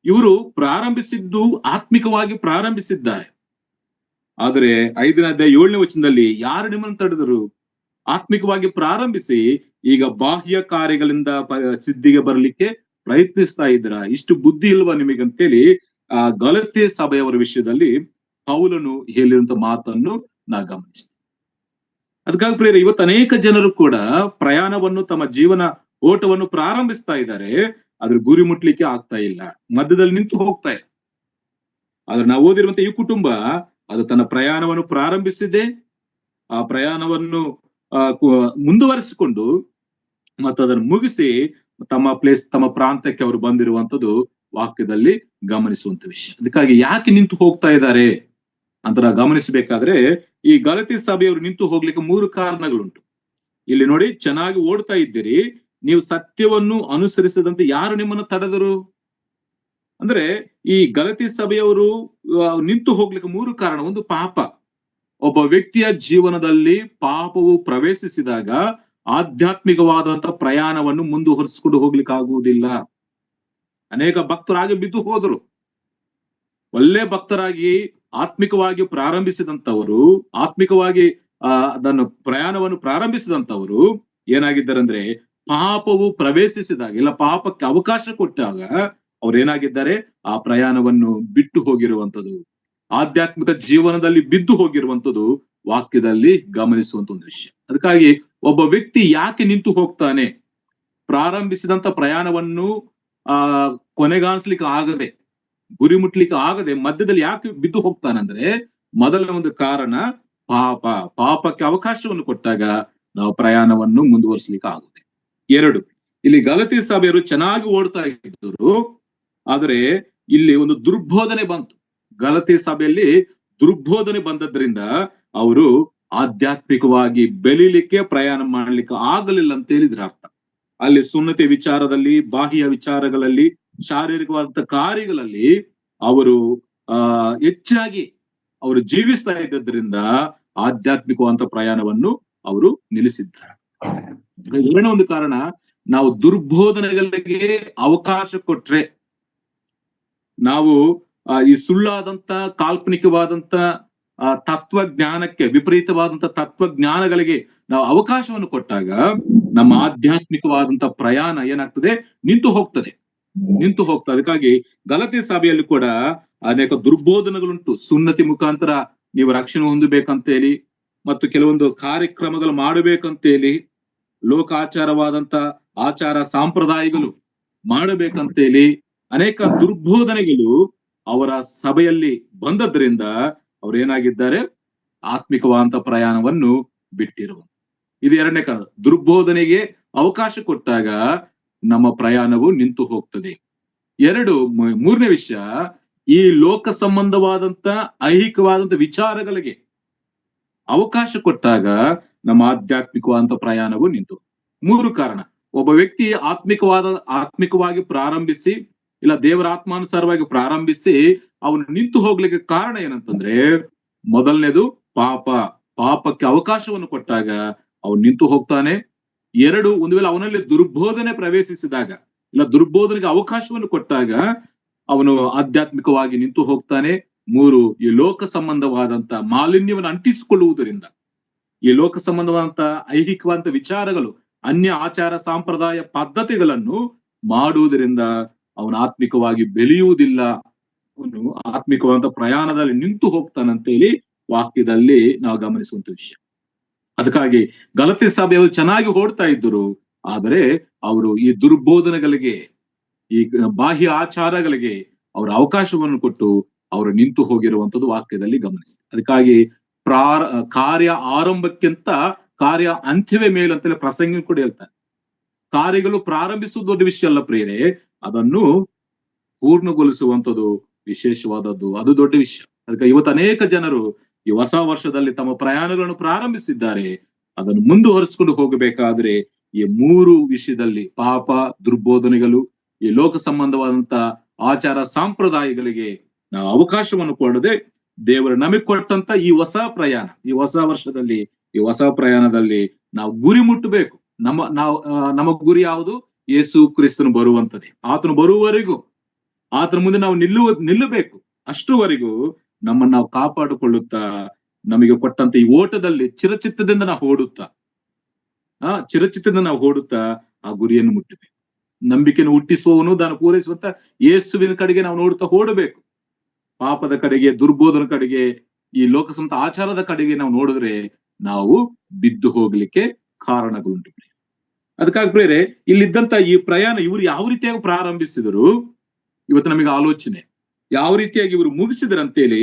Speaker 1: ಇವರು ಪ್ರಾರಂಭಿಸಿದ್ದು ಆತ್ಮಿಕವಾಗಿ ಪ್ರಾರಂಭಿಸಿದ್ದಾರೆ. ಆದರೆ 5ನೇ ಅಧ್ಯಾಯ 7ನೇ ವಚನದಲ್ಲಿ ಯಾರು ನಿಮ್ಮನ್ನು ತಡೆದರು? ಆತ್ಮಿಕವಾಗಿ ಪ್ರಾರಂಭಿಸಿ ಈಗ ಬಾಹ್ಯ ಕಾರ್ಯಗಳಿಂದ ಸಿದ್ಧಿಗೆ ಬರಲಿಕ್ಕೆ ಪ್ರಯತ್ನಿಸ್ತಾ ಇದ್ದೀರಾ. ಇಷ್ಟು ಬುದ್ಧಿ ಇಲ್ವಾ ನಿಮಗಂತೇಳಿ ಆ ಗಲತಿ ಸಭೆಯವರ ವಿಷಯದಲ್ಲಿ ಪೌಲನು ಹೇಳಿರುವಂತ ಮಾತನ್ನು ನಾ ಗಮನಿಸ್ತೀನಿ. ಅದಕ್ಕಾಗಿ ಪ್ರಿಯರೇ, ಇವತ್ತು ಅನೇಕ ಜನರು ಕೂಡ ಪ್ರಯಾಣವನ್ನು, ತಮ್ಮ ಜೀವನ ಓಟವನ್ನು ಪ್ರಾರಂಭಿಸ್ತಾ ಇದ್ದಾರೆ, ಅದ್ರ ಗುರಿ ಮುಟ್ಲಿಕ್ಕೆ ಆಗ್ತಾ ಇಲ್ಲ, ಮಧ್ಯದಲ್ಲಿ ನಿಂತು ಹೋಗ್ತಾ ಇದೆ. ಆದ್ರೆ ನಾವು ಓದಿರುವಂತ ಈ ಕುಟುಂಬ ಅದು ತನ್ನ ಪ್ರಯಾಣವನ್ನು ಪ್ರಾರಂಭಿಸಿದೆ, ಆ ಪ್ರಯಾಣವನ್ನು ಮುಂದುವರಿಸಿಕೊಂಡು ಮತ್ತು ಅದನ್ನು ಮುಗಿಸಿ ತಮ್ಮ ಪ್ರಾಂತಕ್ಕೆ ಅವರು ಬಂದಿರುವಂತದ್ದು ವಾಕ್ಯದಲ್ಲಿ ಗಮನಿಸುವಂತ ವಿಷಯ. ಅದಕ್ಕಾಗಿ ಯಾಕೆ ನಿಂತು ಹೋಗ್ತಾ ಇದ್ದಾರೆ ಅಂತ ನಾವು ಗಮನಿಸಬೇಕಾದ್ರೆ, ಈ ಗಲತಿ ಸಭೆಯವರು ನಿಂತು ಹೋಗ್ಲಿಕ್ಕೆ 3 ಕಾರಣಗಳುಂಟು. ಇಲ್ಲಿ ನೋಡಿ, ಚೆನ್ನಾಗಿ ಓಡ್ತಾ ಇದ್ದೀರಿ, ನೀವು ಸತ್ಯವನ್ನು ಅನುಸರಿಸದಂತೆ ಯಾರು ನಿಮ್ಮನ್ನು ತಡೆದರು? ಅಂದ್ರೆ ಈ ಗಲತಿ ಸಭೆಯವರು ನಿಂತು ಹೋಗ್ಲಿಕ್ಕೆ 3 ಕಾರಣ. ಒಂದು, ಪಾಪ. ಒಬ್ಬ ವ್ಯಕ್ತಿಯ ಜೀವನದಲ್ಲಿ ಪಾಪವು ಪ್ರವೇಶಿಸಿದಾಗ ಆಧ್ಯಾತ್ಮಿಕವಾದಂತ ಪ್ರಯಾಣವನ್ನು ಮುಂದುವರಿಸಿಕೊಂಡು ಹೋಗ್ಲಿಕ್ಕೆ ಆಗುವುದಿಲ್ಲ. ಅನೇಕ ಭಕ್ತರಾಗಿ ಬಿದ್ದು ಹೋದರು. ಒಳ್ಳೆ ಭಕ್ತರಾಗಿ ಆತ್ಮಿಕವಾಗಿ ಪ್ರಾರಂಭಿಸಿದಂತವರು, ಆತ್ಮಿಕವಾಗಿ ಅದನ್ನು ಪ್ರಯಾಣವನ್ನು ಪ್ರಾರಂಭಿಸಿದಂತವರು ಏನಾಗಿದ್ದಾರೆ ಅಂದ್ರೆ, ಪಾಪವು ಪ್ರವೇಶಿಸಿದಾಗ, ಇಲ್ಲ ಪಾಪಕ್ಕೆ ಅವಕಾಶ ಕೊಟ್ಟಾಗ ಅವ್ರು ಏನಾಗಿದ್ದಾರೆ, ಆ ಪ್ರಯಾಣವನ್ನು ಬಿಟ್ಟು ಹೋಗಿರುವಂತದ್ದು, ಆಧ್ಯಾತ್ಮಿಕ ಜೀವನದಲ್ಲಿ ಬಿದ್ದು ಹೋಗಿರುವಂತದ್ದು ವಾಕ್ಯದಲ್ಲಿ ಗಮನಿಸುವಂತ ಒಂದು ವಿಷಯ. ಅದಕ್ಕಾಗಿ ಒಬ್ಬ ವ್ಯಕ್ತಿ ಯಾಕೆ ನಿಂತು ಹೋಗ್ತಾನೆ? ಪ್ರಾರಂಭಿಸಿದಂತ ಪ್ರಯಾಣವನ್ನು ಕೊನೆಗಾಣಿಸ್ಲಿಕ್ಕೆ ಆಗದೆ, ಗುರಿ ಮುಟ್ಲಿಕ್ಕೆ ಆಗದೆ ಮಧ್ಯದಲ್ಲಿ ಯಾಕೆ ಬಿದ್ದು ಹೋಗ್ತಾನಂದ್ರೆ, ಮೊದಲ ಒಂದು ಕಾರಣ ಪಾಪಕ್ಕೆ ಅವಕಾಶವನ್ನು ಕೊಟ್ಟಾಗ ನಾವು ಪ್ರಯಾಣವನ್ನು ಮುಂದುವರಿಸಲಿಕ್ಕೆ ಆಗುತ್ತೆ. 2, ಇಲ್ಲಿ ಗಲತಿ ಸಭೆಯರು ಚೆನ್ನಾಗಿ ಓಡ್ತಾ ಇದ್ದರು, ಆದರೆ ಇಲ್ಲಿ ಒಂದು ದುರ್ಬೋಧನೆ ಬಂತು. ಗಲತಿ ಸಭೆಯಲ್ಲಿ ದುರ್ಬೋಧನೆ ಬಂದದ್ರಿಂದ ಅವರು ಆಧ್ಯಾತ್ಮಿಕವಾಗಿ ಬೆಳಿಲಿಕ್ಕೆ, ಪ್ರಯಾಣ ಮಾಡ್ಲಿಕ್ಕೆ ಆಗಲಿಲ್ಲ ಅಂತ ಹೇಳಿದ್ರ ಅರ್ಥ. ಅಲ್ಲಿ ಸುನ್ನತಿ ವಿಚಾರದಲ್ಲಿ, ಬಾಹ್ಯ ವಿಚಾರಗಳಲ್ಲಿ, ಶಾರೀರಿಕವಾದಂತ ಕಾರ್ಯಗಳಲ್ಲಿ ಅವರು ಹೆಚ್ಚಾಗಿ ಅವರು ಜೀವಿಸ್ತಾ ಇದ್ದದ್ರಿಂದ ಆಧ್ಯಾತ್ಮಿಕವಾದಂತ ಪ್ರಯಾಣವನ್ನು ಅವರು ನಿಲ್ಲಿಸಿದ್ದಾರೆ. ಎರಡನೇ ಒಂದು ಕಾರಣ, ನಾವು ದುರ್ಬೋಧನೆಗಳಿಗೆ ಅವಕಾಶ ಕೊಟ್ರೆ, ನಾವು ಈ ಸುಳ್ಳಾದಂತ ಕಾಲ್ಪನಿಕವಾದಂತ ತತ್ವಜ್ಞಾನಕ್ಕೆ, ವಿಪರೀತವಾದಂತ ತತ್ವಜ್ಞಾನಗಳಿಗೆ ನಾವು ಅವಕಾಶವನ್ನು ಕೊಟ್ಟಾಗ ನಮ್ಮ ಆಧ್ಯಾತ್ಮಿಕವಾದಂತ ಪ್ರಯಾಣ ಏನಾಗ್ತದೆ, ನಿಂತು ಹೋಗ್ತದೆ. ಅದಕ್ಕಾಗಿ ಗಲತಿ ಸಭೆಯಲ್ಲಿ ಕೂಡ ಅನೇಕ ದುರ್ಬೋಧನೆಗಳುಂಟು. ಸುನ್ನತಿ ಮುಖಾಂತರ ನೀವು ರಕ್ಷಣೆ ಹೊಂದಬೇಕಂತೇಳಿ, ಮತ್ತು ಕೆಲವೊಂದು ಕಾರ್ಯಕ್ರಮಗಳು ಮಾಡಬೇಕಂತೇಳಿ, ಲೋಕಾಚಾರವಾದಂತ ಆಚಾರ ಸಂಪ್ರದಾಯಗಳು ಮಾಡಬೇಕಂತೇಳಿ ಅನೇಕ ದುರ್ಬೋಧನೆಗಳು ಅವರ ಸಭೆಯಲ್ಲಿ ಬಂದದ್ರಿಂದ ಅವ್ರು ಏನಾಗಿದ್ದಾರೆ, ಆತ್ಮಿಕವಾದಂತ ಪ್ರಯಾಣವನ್ನು ಬಿಟ್ಟಿರುವ. ಇದು ಎರಡನೇ ಕಾರಣ. ದುರ್ಬೋಧನೆಗೆ ಅವಕಾಶ ಕೊಟ್ಟಾಗ ನಮ್ಮ ಪ್ರಯಾಣವು ನಿಂತು ಹೋಗ್ತದೆ. ಮೂರನೇ ವಿಷಯ, ಈ ಲೋಕ ಸಂಬಂಧವಾದಂತ ಐಹಿಕವಾದಂತ ವಿಚಾರಗಳಿಗೆ ಅವಕಾಶ ಕೊಟ್ಟಾಗ ನಮ್ಮ ಆಧ್ಯಾತ್ಮಿಕವಾದಂತ ಪ್ರಯಾಣವು ನಿಂತು. 3 ಕಾರಣ. ಒಬ್ಬ ವ್ಯಕ್ತಿ ಆತ್ಮಿಕವಾಗಿ ಪ್ರಾರಂಭಿಸಿ, ಇಲ್ಲ ದೇವರ ಆತ್ಮಾನುಸಾರವಾಗಿ ಪ್ರಾರಂಭಿಸಿ ಅವನು ನಿಂತು ಹೋಗ್ಲಿಕ್ಕೆ ಕಾರಣ ಏನಂತಂದ್ರೆ, ಮೊದಲನೇದು ಪಾಪಕ್ಕೆ ಅವಕಾಶವನ್ನು ಕೊಟ್ಟಾಗ ಅವನು ನಿಂತು ಹೋಗ್ತಾನೆ. 2, ಒಂದು ವೇಳೆ ಅವನಲ್ಲಿ ದುರ್ಬೋಧನೆ ಪ್ರವೇಶಿಸಿದಾಗ, ಇಲ್ಲ ದುರ್ಬೋಧನೆಗೆ ಅವಕಾಶವನ್ನು ಕೊಟ್ಟಾಗ ಅವನು ಆಧ್ಯಾತ್ಮಿಕವಾಗಿ ನಿಂತು ಹೋಗ್ತಾನೆ. 3, ಈ ಲೋಕ ಸಂಬಂಧವಾದಂತ ಮಾಲಿನ್ಯವನ್ನು ಅಂಟಿಸಿಕೊಳ್ಳುವುದರಿಂದ, ಈ ಲೋಕ ಸಂಬಂಧವಾದಂತ ಐಹಿಕವಾದಂತ ವಿಚಾರಗಳು, ಅನ್ಯ ಆಚಾರ ಸಂಪ್ರದಾಯ ಪದ್ಧತಿಗಳನ್ನು ಮಾಡುವುದರಿಂದ ಅವನು ಆತ್ಮಿಕವಾಗಿ ಬೆಳೆಯುವುದಿಲ್ಲ, ಅವನು ಆತ್ಮಿಕವಾದಂತ ಪ್ರಯಾಣದಲ್ಲಿ ನಿಂತು ಹೋಗ್ತಾನಂತೇಳಿ ವಾಕ್ಯದಲ್ಲಿ ನಾವು ಗಮನಿಸುವಂತ ವಿಷಯ. ಅದಕ್ಕಾಗಿ ಗಲತಿ ಸಭೆಯವರು ಚೆನ್ನಾಗಿ ಓಡ್ತಾ ಇದ್ದರು, ಆದರೆ ಅವರು ಈ ದುರ್ಬೋಧನೆಗಳಿಗೆ, ಈ ಬಾಹ್ಯ ಆಚಾರಗಳಿಗೆ ಅವರ ಅವಕಾಶವನ್ನು ಕೊಟ್ಟು ಅವರು ನಿಂತು ಹೋಗಿರುವಂತದ್ದು ವಾಕ್ಯದಲ್ಲಿ ಗಮನಿಸಿ. ಅದಕ್ಕಾಗಿ ಕಾರ್ಯ ಆರಂಭಕ್ಕಿಂತ ಕಾರ್ಯ ಅಂತ್ಯವೇ ಮೇಲಂತಲೇ ಪ್ರಸಂಗಿ ಕೂಡ ಹೇಳ್ತಾರೆ. ಕಾರ್ಯಗಳು ಪ್ರಾರಂಭಿಸುವುದು ದೊಡ್ಡ ವಿಷಯ ಅಲ್ಲ ಪ್ರಿಯರೇ, ಅದನ್ನು ಪೂರ್ಣಗೊಳಿಸುವಂಥದ್ದು ವಿಶೇಷವಾದದ್ದು, ಅದು ದೊಡ್ಡ ವಿಷಯ. ಅದಕ್ಕೆ ಇವತ್ತು ಅನೇಕ ಜನರು ಈ ಹೊಸ ವರ್ಷದಲ್ಲಿ ತಮ್ಮ ಪ್ರಯಾಣಗಳನ್ನು ಪ್ರಾರಂಭಿಸಿದ್ದಾರೆ. ಅದನ್ನು ಮುಂದುವರಿಸಿಕೊಂಡು ಹೋಗಬೇಕಾದ್ರೆ ಈ 3 ವಿಷಯದಲ್ಲಿ, ಪಾಪ, ದುರ್ಬೋಧನೆಗಳು, ಈ ಲೋಕ ಸಂಬಂಧವಾದಂತ ಆಚಾರ ಸಂಪ್ರದಾಯಗಳಿಗೆ ನಾವು ಅವಕಾಶವನ್ನು ಕೊಡದೆ, ದೇವರು ನಮಗೆ ಕೊಟ್ಟಂತ ಈ ಹೊಸ ಪ್ರಯಾಣ, ಈ ಹೊಸ ವರ್ಷದಲ್ಲಿ, ಈ ಹೊಸ ಪ್ರಯಾಣದಲ್ಲಿ ನಾವು ಗುರಿ ಮುಟ್ಟಬೇಕು. ನಮ್ಮ ಗುರಿ ಯಾವುದು? ಯೇಸು ಕ್ರಿಸ್ತನು ಬರುವಂತದ್ದೇ. ಆತನು ಬರುವವರೆಗೂ, ಆತನ ಮುಂದೆ ನಾವು ನಿಲ್ಲಬೇಕು. ಅಷ್ಟುವರೆಗೂ ನಮ್ಮನ್ನು ನಾವು ಕಾಪಾಡಿಕೊಳ್ಳುತ್ತಾ, ನಮಗೆ ಕೊಟ್ಟಂತ ಈ ಓಟದಲ್ಲಿ ಚಿರಚಿತ್ತದಿಂದ ನಾವು ಓಡುತ್ತಾ ಆ ಗುರಿಯನ್ನು ಮುಟ್ಟಬೇಕು. ನಂಬಿಕೆಯನ್ನು ಹುಟ್ಟಿಸುವವನು, ದಾನ ಪೂರೈಸುವಂತ ಯೇಸುವಿನ ಕಡೆಗೆ ನಾವು ನೋಡುತ್ತಾ ಓಡಬೇಕು. ಪಾಪದ ಕಡೆಗೆ, ದುರ್ಬೋಧನ ಕಡೆಗೆ, ಈ ಲೋಕಸಂತ ಆಚಾರದ ಕಡೆಗೆ ನಾವು ನೋಡಿದ್ರೆ ನಾವು ಬಿದ್ದು ಹೋಗ್ಲಿಕ್ಕೆ ಕಾರಣಗಳುಂಟು. ಅದಕ್ಕಾಗಿ ಪ್ರೇರೆ, ಇಲ್ಲಿದ್ದಂತ ಈ ಪ್ರಯಾಣ ಇವರು ಯಾವ ರೀತಿಯಾಗಿ ಪ್ರಾರಂಭಿಸಿದರು, ಇವತ್ತು ನಮಗೆ ಆಲೋಚನೆ ಯಾವ ರೀತಿಯಾಗಿ ಇವರು ಮುಗಿಸಿದ್ರಂತೇಳಿ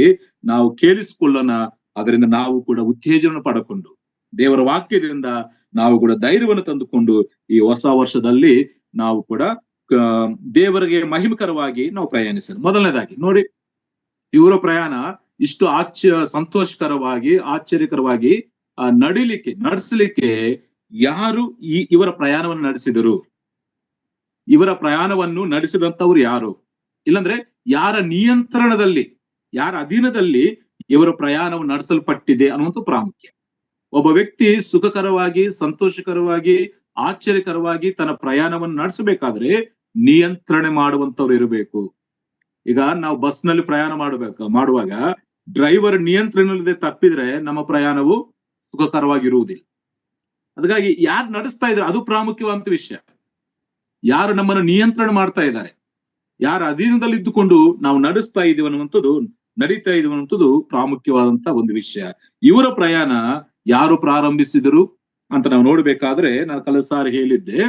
Speaker 1: ನಾವು ಕೇಳಿಸಿಕೊಳ್ಳೋಣ. ಅದರಿಂದ ನಾವು ಕೂಡ ಉತ್ತೇಜನ ಪಡಕೊಂಡು, ದೇವರ ವಾಕ್ಯದಿಂದ ನಾವು ಕೂಡ ಧೈರ್ಯವನ್ನು ತಂದುಕೊಂಡು ಈ ಹೊಸ ವರ್ಷದಲ್ಲಿ ನಾವು ಕೂಡ ದೇವರಿಗೆ ಮಹಿಮಕರವಾಗಿ ನಾವು ಪ್ರಯಾಣಿಸೋಣ. ಮೊದಲನೇದಾಗಿ ನೋಡಿ, ಇವರ ಪ್ರಯಾಣ ಇಷ್ಟು ಸಂತೋಷಕರವಾಗಿ, ಆಶ್ಚರ್ಯಕರವಾಗಿ ನಡೆಸಲಿಕ್ಕೆ ಯಾರು ಇವರ ಪ್ರಯಾಣವನ್ನು ನಡೆಸಿದರು? ಇವರ ಪ್ರಯಾಣವನ್ನು ನಡೆಸಿದಂತವ್ರು ಯಾರು? ಇಲ್ಲಂದ್ರೆ ಯಾರ ನಿಯಂತ್ರಣದಲ್ಲಿ, ಯಾರ ಅಧೀನದಲ್ಲಿ ಇವರ ಪ್ರಯಾಣವನ್ನು ನಡೆಸಲ್ಪಟ್ಟಿದೆ ಅನ್ನುವಂಥ ಪ್ರಾಮುಖ್ಯ. ಒಬ್ಬ ವ್ಯಕ್ತಿ ಸುಖಕರವಾಗಿ, ಸಂತೋಷಕರವಾಗಿ, ಆಶ್ಚರ್ಯಕರವಾಗಿ ತನ್ನ ಪ್ರಯಾಣವನ್ನು ನಡೆಸಬೇಕಾದ್ರೆ ನಿಯಂತ್ರಣೆ ಮಾಡುವಂತವ್ರು ಇರಬೇಕು. ಈಗ ನಾವು ಬಸ್ ನಲ್ಲಿ ಪ್ರಯಾಣ ಮಾಡುವಾಗ ಡ್ರೈವರ್ ನಿಯಂತ್ರಣವಿಲ್ಲದೆ ತಪ್ಪಿದ್ರೆ ನಮ್ಮ ಪ್ರಯಾಣವು ಸುಖಕರವಾಗಿರುವುದಿಲ್ಲ. ಅದಕ್ಕಾಗಿ ಯಾರು ನಡೆಸ್ತಾ ಇದ್ದಾರೆ ಅದು ಪ್ರಾಮುಖ್ಯವಾದಂತ ವಿಷಯ. ಯಾರು ನಮ್ಮನ್ನು ನಿಯಂತ್ರಣ ಮಾಡ್ತಾ ಇದ್ದಾರೆ, ಯಾರ ಅಧೀನದಲ್ಲಿ ಇದ್ದುಕೊಂಡು ನಾವು ನಡೀತಾ ಇದೀವಿ ಅನ್ನುವಂಥದ್ದು ಪ್ರಾಮುಖ್ಯವಾದಂತ ಒಂದು ವಿಷಯ. ಇವರ ಪ್ರಯಾಣ ಯಾರು ಪ್ರಾರಂಭಿಸಿದರು ಅಂತ ನಾವು ನೋಡ್ಬೇಕಾದ್ರೆ, ನಾನು ಕಳೆದ ಸಾರಿ ಹೇಳಿದ್ದೆ,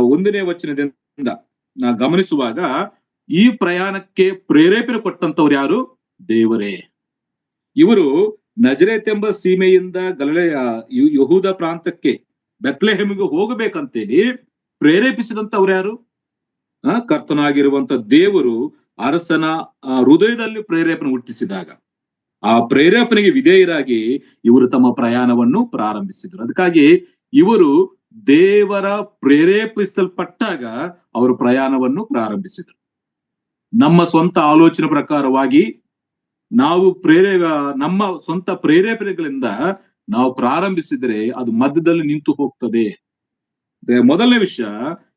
Speaker 1: 1ನೇ ವಚನದಿಂದ ನಾ ಗಮನಿಸುವಾಗ ಈ ಪ್ರಯಾಣಕ್ಕೆ ಪ್ರೇರೇಪಣೆ ಕೊಟ್ಟಂತವ್ರು ಯಾರು? ದೇವರೇ. ಇವರು ನಜರೇತ್ ಎಂಬ ಸೀಮೆಯಿಂದ ಯಹೂದ ಪ್ರಾಂತಕ್ಕೆ ಬೆತ್ಲೆಹೇಮಿಗೆ ಹೋಗಬೇಕಂತೇಳಿ ಪ್ರೇರೇಪಿಸಿದಂತವ್ರು ಯಾರು? ಕರ್ತನಾಗಿರುವಂತ ದೇವರು ಅರಸನ ಹೃದಯದಲ್ಲಿ ಪ್ರೇರೇಪಣೆ ಹುಟ್ಟಿಸಿದಾಗ ಆ ಪ್ರೇರೇಪಣೆಗೆ ವಿಧೇಯರಾಗಿ ಇವರು ತಮ್ಮ ಪ್ರಯಾಣವನ್ನು ಪ್ರಾರಂಭಿಸಿದರು. ಅದಕ್ಕಾಗಿ ಇವರು ದೇವರ ಪ್ರೇರೇಪಿಸಲ್ಪಟ್ಟಾಗ ಅವರು ಪ್ರಯಾಣವನ್ನು ಪ್ರಾರಂಭಿಸಿದರು. ನಮ್ಮ ಸ್ವಂತ ಆಲೋಚನೆ ಪ್ರಕಾರವಾಗಿ, ನಾವು ನಮ್ಮ ಸ್ವಂತ ಪ್ರೇರೇಪಣೆಗಳಿಂದ ನಾವು ಪ್ರಾರಂಭಿಸಿದರೆ ಅದು ಮಧ್ಯದಲ್ಲಿ ನಿಂತು ಹೋಗ್ತದೆ. ಮೊದಲನೇ ವಿಷಯ,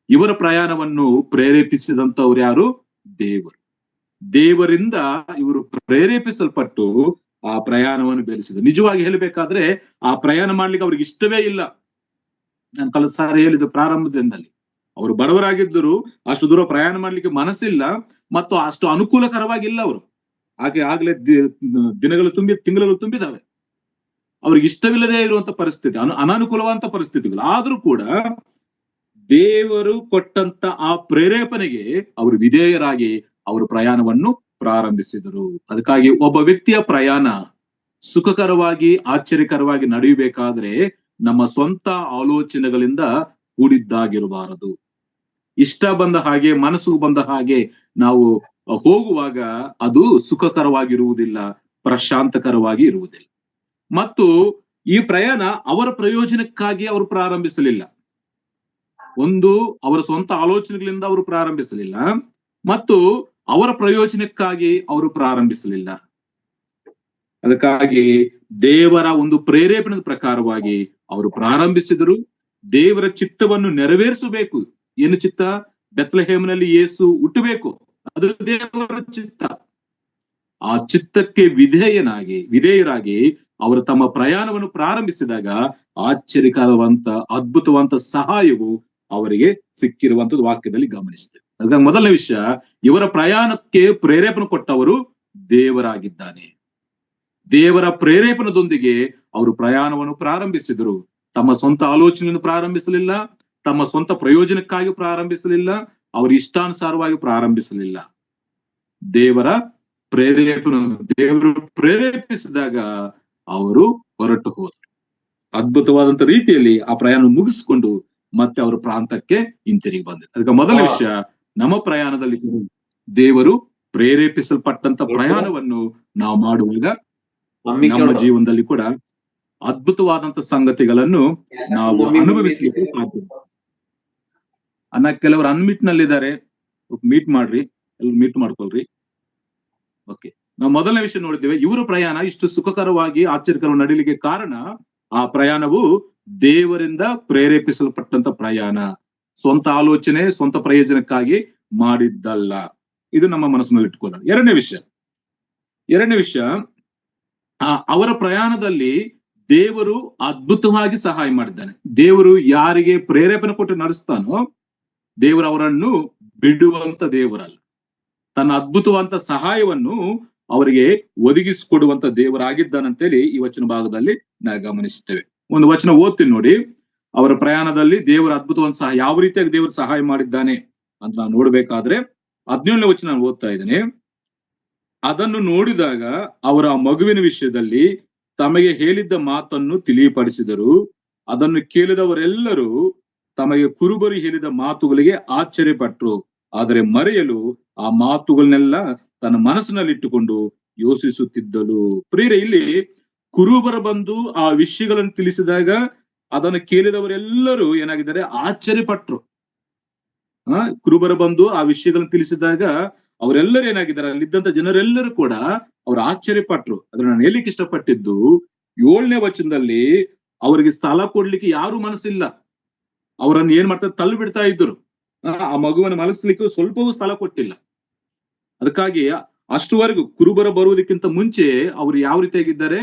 Speaker 1: ಇವರ ಪ್ರಯಾಣವನ್ನು ಪ್ರೇರೇಪಿಸಿದಂತವ್ರು ಯಾರು? ದೇವರು. ದೇವರಿಂದ ಇವರು ಪ್ರೇರೇಪಿಸಲ್ಪಟ್ಟು ಆ ಪ್ರಯಾಣವನ್ನು ಬೆಳೆಸಿದರು. ನಿಜವಾಗಿ ಹೇಳಬೇಕಾದ್ರೆ ಆ ಪ್ರಯಾಣ ಮಾಡ್ಲಿಕ್ಕೆ ಅವ್ರಿಗೆ ಇಷ್ಟವೇ ಇಲ್ಲ. ನಾನು ಕಳೆದ ಸಾರಿ ಹೇಳಿದ ಪ್ರಾರಂಭದಿಂದಲೇ ಅವರು ಬಡವರಾಗಿದ್ದರು, ಅಷ್ಟು ದೂರ ಪ್ರಯಾಣ ಮಾಡ್ಲಿಕ್ಕೆ ಮನಸ್ಸಿಲ್ಲ ಮತ್ತು ಅಷ್ಟು ಅನುಕೂಲಕರವಾಗಿಲ್ಲ ಅವರು. ಆಗ್ಲೇ ದಿನಗಳು ತಿಂಗಳು ತುಂಬಿದಾವೆ. ಅವ್ರಿಗೆ ಇಷ್ಟವಿಲ್ಲದೆ ಇರುವಂತ ಪರಿಸ್ಥಿತಿ, ಅನಾನುಕೂಲವಾದಂತ ಪರಿಸ್ಥಿತಿಗಳು. ಆದ್ರೂ ಕೂಡ ದೇವರು ಕೊಟ್ಟಂತ ಆ ಪ್ರೇರೇಪಣೆಗೆ ಅವರು ವಿಧೇಯರಾಗಿ ಅವರು ಪ್ರಯಾಣವನ್ನು ಪ್ರಾರಂಭಿಸಿದರು. ಅದಕ್ಕಾಗಿ ಒಬ್ಬ ವ್ಯಕ್ತಿಯ ಪ್ರಯಾಣ ಸುಖಕರವಾಗಿ ಆಶ್ಚರ್ಯಕರವಾಗಿ ನಡೆಯಬೇಕಾದ್ರೆ ನಮ್ಮ ಸ್ವಂತ ಆಲೋಚನೆಗಳಿಂದ ಕೂಡಿದ್ದಾಗಿರಬಾರದು. ಇಷ್ಟ ಬಂದ ಹಾಗೆ, ಮನಸ್ಸು ಬಂದ ಹಾಗೆ ನಾವು ಹೋಗುವಾಗ ಅದು ಸುಖಕರವಾಗಿರುವುದಿಲ್ಲ, ಪ್ರಶಾಂತಕರವಾಗಿ ಇರುವುದಿಲ್ಲ. ಮತ್ತು ಈ ಪ್ರಯಾಣ ಅವರ ಪ್ರಯೋಜನಕ್ಕಾಗಿ ಅವರು ಪ್ರಾರಂಭಿಸಲಿಲ್ಲ. ಒಂದು, ಅವರ ಸ್ವಂತ ಆಲೋಚನೆಗಳಿಂದ ಅವರು ಪ್ರಾರಂಭಿಸಲಿಲ್ಲ, ಮತ್ತು ಅವರ ಪ್ರಯೋಜನಕ್ಕಾಗಿ ಅವರು ಪ್ರಾರಂಭಿಸಲಿಲ್ಲ. ಅದಕ್ಕಾಗಿ ದೇವರ ಒಂದು ಪ್ರೇರೇಪಣದ ಪ್ರಕಾರವಾಗಿ ಅವರು ಪ್ರಾರಂಭಿಸಿದರು. ದೇವರ ಚಿತ್ತವನ್ನು ನೆರವೇರಿಸಬೇಕು. ಏನು ಚಿತ್ತ? ಬೆತ್ಲೆಹೇಮಿನಲ್ಲಿ ಯೇಸು ಹುಟ್ಟಬೇಕು, ಅದು ದೇವರ ಚಿತ್ತ. ಆ ಚಿತ್ತಕ್ಕೆ ವಿಧೇಯರಾಗಿ ಅವರು ತಮ್ಮ ಪ್ರಯಾಣವನ್ನು ಪ್ರಾರಂಭಿಸಿದಾಗ ಆಶ್ಚರ್ಯಕರವಂತ ಅದ್ಭುತವಂತ ಸಹಾಯವು ಅವರಿಗೆ ಸಿಕ್ಕಿರುವಂತದ್ದು ವಾಕ್ಯದಲ್ಲಿ ಗಮನಿಸ್ತೇವೆ. ಅದಕ್ಕೆ ಮೊದಲನೇ ವಿಷಯ, ಇವರ ಪ್ರಯಾಣಕ್ಕೆ ಪ್ರೇರೇಪಣೆ ಕೊಟ್ಟವರು ದೇವರಾಗಿದ್ದಾನೆ. ದೇವರ ಪ್ರೇರೇಪಣದೊಂದಿಗೆ ಅವರು ಪ್ರಯಾಣವನ್ನು ಪ್ರಾರಂಭಿಸಿದರು. ತಮ್ಮ ಸ್ವಂತ ಆಲೋಚನೆಯನ್ನು ಪ್ರಾರಂಭಿಸಲಿಲ್ಲ, ತಮ್ಮ ಸ್ವಂತ ಪ್ರಯೋಜನಕ್ಕಾಗಿ ಪ್ರಾರಂಭಿಸಲಿಲ್ಲ, ಅವರ ಇಷ್ಟಾನುಸಾರವಾಗಿ ಪ್ರಾರಂಭಿಸಲಿಲ್ಲ. ದೇವರು ಪ್ರೇರೇಪಿಸಿದಾಗ ಅವರು ಹೊರಟು ಹೋದರು. ಅದ್ಭುತವಾದಂತ ರೀತಿಯಲ್ಲಿ ಆ ಪ್ರಯಾಣ ಮುಗಿಸಿಕೊಂಡು ಮತ್ತೆ ಅವರ ಪ್ರಾಂತಕ್ಕೆ ಹಿಂತಿರುಗಿ ಬಂದರು. ಅದಕ್ಕೆ ಮೊದಲ ವಿಷಯ, ನಮ್ಮ ಪ್ರಯಾಣದಲ್ಲಿ ದೇವರು ಪ್ರೇರೇಪಿಸಲ್ಪಟ್ಟಂತ ಪ್ರಯಾಣವನ್ನು ನಾವು ಮಾಡುವಾಗ ನಮ್ಮ ಜೀವನದಲ್ಲಿ ಕೂಡ ಅದ್ಭುತವಾದಂತ ಸಂಗತಿಗಳನ್ನು ನಾವು ಅನುಭವಿಸಲಿಕ್ಕೆ ಸಾಧ್ಯ. ಕೆಲವರು ಅನ್ಮಿಟ್ ನಲ್ಲಿದ್ದಾರೆ, ಮೀಟ್ ಮಾಡ್ರಿ, ಎಲ್ಲರೂ ಮೀಟ್ ಮಾಡ್ಕೊಳ್ರಿ. ಓಕೆ, ನಾವು ಮೊದಲನೇ ವಿಷಯ ನೋಡಿದ್ದೇವೆ, ಇವರ ಪ್ರಯಾಣ ಇಷ್ಟು ಸುಖಕರವಾಗಿ ಆಶ್ಚರ್ಯಕರವಾಗಿ ನಡೀಲಿಕ್ಕೆ ಕಾರಣ ಆ ಪ್ರಯಾಣವು ದೇವರಿಂದ ಪ್ರೇರೇಪಿಸಲ್ಪಟ್ಟಂತ ಪ್ರಯಾಣ, ಸ್ವಂತ ಆಲೋಚನೆ ಸ್ವಂತ ಪ್ರಯೋಜನಕ್ಕಾಗಿ ಮಾಡಿದ್ದಲ್ಲ. ಇದು ನಮ್ಮ ಮನಸ್ಸಿನಲ್ಲಿ ಇಟ್ಕೊಳ್ಳೋಣ. ಎರಡನೇ ವಿಷಯ, ಅವರ ಪ್ರಯಾಣದಲ್ಲಿ ದೇವರು ಅದ್ಭುತವಾಗಿ ಸಹಾಯ ಮಾಡಿದ್ದಾನೆ. ದೇವರು ಯಾರಿಗೆ ಪ್ರೇರೇಪಣೆ ಕೊಟ್ಟು ನಡೆಸ್ತಾನೋ ದೇವರು ಅವರನ್ನು ಬಿಡುವಂತ ದೇವರಲ್ಲ. ತನ್ನ ಅದ್ಭುತವಂತ ಸಹಾಯವನ್ನು ಅವರಿಗೆ ಒದಗಿಸಿಕೊಡುವಂತ ದೇವರಾಗಿದ್ದಾನಂತೇಳಿ ಈ ವಚನ ಭಾಗದಲ್ಲಿ ನಾವು ಗಮನಿಸ್ತೇವೆ. ಒಂದು ವಚನ ಓದ್ತೀನಿ ನೋಡಿ. ಅವರ ಪ್ರಯಾಣದಲ್ಲಿ ದೇವರ ಅದ್ಭುತವಂತ ಸಹಾಯ, ಯಾವ ರೀತಿಯಾಗಿ ದೇವರು ಸಹಾಯ ಮಾಡಿದ್ದಾನೆ ಅಂತ ನಾವು ನೋಡ್ಬೇಕಾದ್ರೆ 17ನೇ ವಚನ ನಾನು ಓದ್ತಾ ಇದ್ದೇನೆ. ಅದನ್ನು ನೋಡಿದಾಗ ಅವರ ಮಗುವಿನ ವಿಷಯದಲ್ಲಿ ತಮಗೆ ಹೇಳಿದ್ದ ಮಾತನ್ನು ತಿಳಿಯಪಡಿಸಿದರು. ಅದನ್ನು ಕೇಳಿದವರೆಲ್ಲರೂ ತಮಗೆ ಕುರುಬರು ಹೇಳಿದ ಮಾತುಗಳಿಗೆ ಆಶ್ಚರ್ಯಪಟ್ಟರು. ಆದರೆ ಮರೆಯಲು ಆ ಮಾತುಗಳನ್ನೆಲ್ಲ ತನ್ನ ಮನಸ್ಸಿನಲ್ಲಿ ಇಟ್ಟುಕೊಂಡು ಯೋಚಿಸುತ್ತಿದ್ದಳು. ಪ್ರಿಯರೇ, ಇಲ್ಲಿ ಕುರುಬರು ಬಂದು ಆ ವಿಷಯಗಳನ್ನು ತಿಳಿಸಿದಾಗ ಅದನ್ನು ಕೇಳಿದವರೆಲ್ಲರೂ ಏನಾಗಿದ್ದಾರೆ? ಆಶ್ಚರ್ಯಪಟ್ರು. ಕುರುಬರು ಬಂದು ಆ ವಿಷಯಗಳನ್ನು ತಿಳಿಸಿದಾಗ ಅವರೆಲ್ಲರೂ ಏನಾಗಿದ್ದಾರೆ? ಅಲ್ಲಿದ್ದಂತ ಜನರೆಲ್ಲರೂ ಕೂಡ ಅವ್ರು ಆಶ್ಚರ್ಯಪಟ್ರು. ಅದನ್ನ ನಾನು ಹೇಳಿಕ್ಕೆ ಇಷ್ಟಪಟ್ಟಿದ್ದು 7ನೇ ವಚನದಲ್ಲಿ ಅವರಿಗೆ ಸ್ಥಳ ಕೊಡ್ಲಿಕ್ಕೆ ಯಾರು ಮನಸ್ಸಿಲ್ಲ. ಅವರನ್ನು ಏನ್ ಮಾಡ್ತಾರೆ? ತಳ್ಳಿ ಬಿಡ್ತಾ ಇದ್ರು. ಆ ಮಗುವನ್ನು ಮಲಗಿಸ್ಲಿಕ್ಕೆ ಸ್ವಲ್ಪವೂ ಸ್ಥಳ ಕೊಟ್ಟಿಲ್ಲ. ಅದಕ್ಕಾಗಿ ಅಷ್ಟುವರೆಗೂ ಕುರುಬರ ಬರುವುದಕ್ಕಿಂತ ಮುಂಚೆ ಅವರು ಯಾವ ರೀತಿಯಾಗಿದ್ದಾರೆ?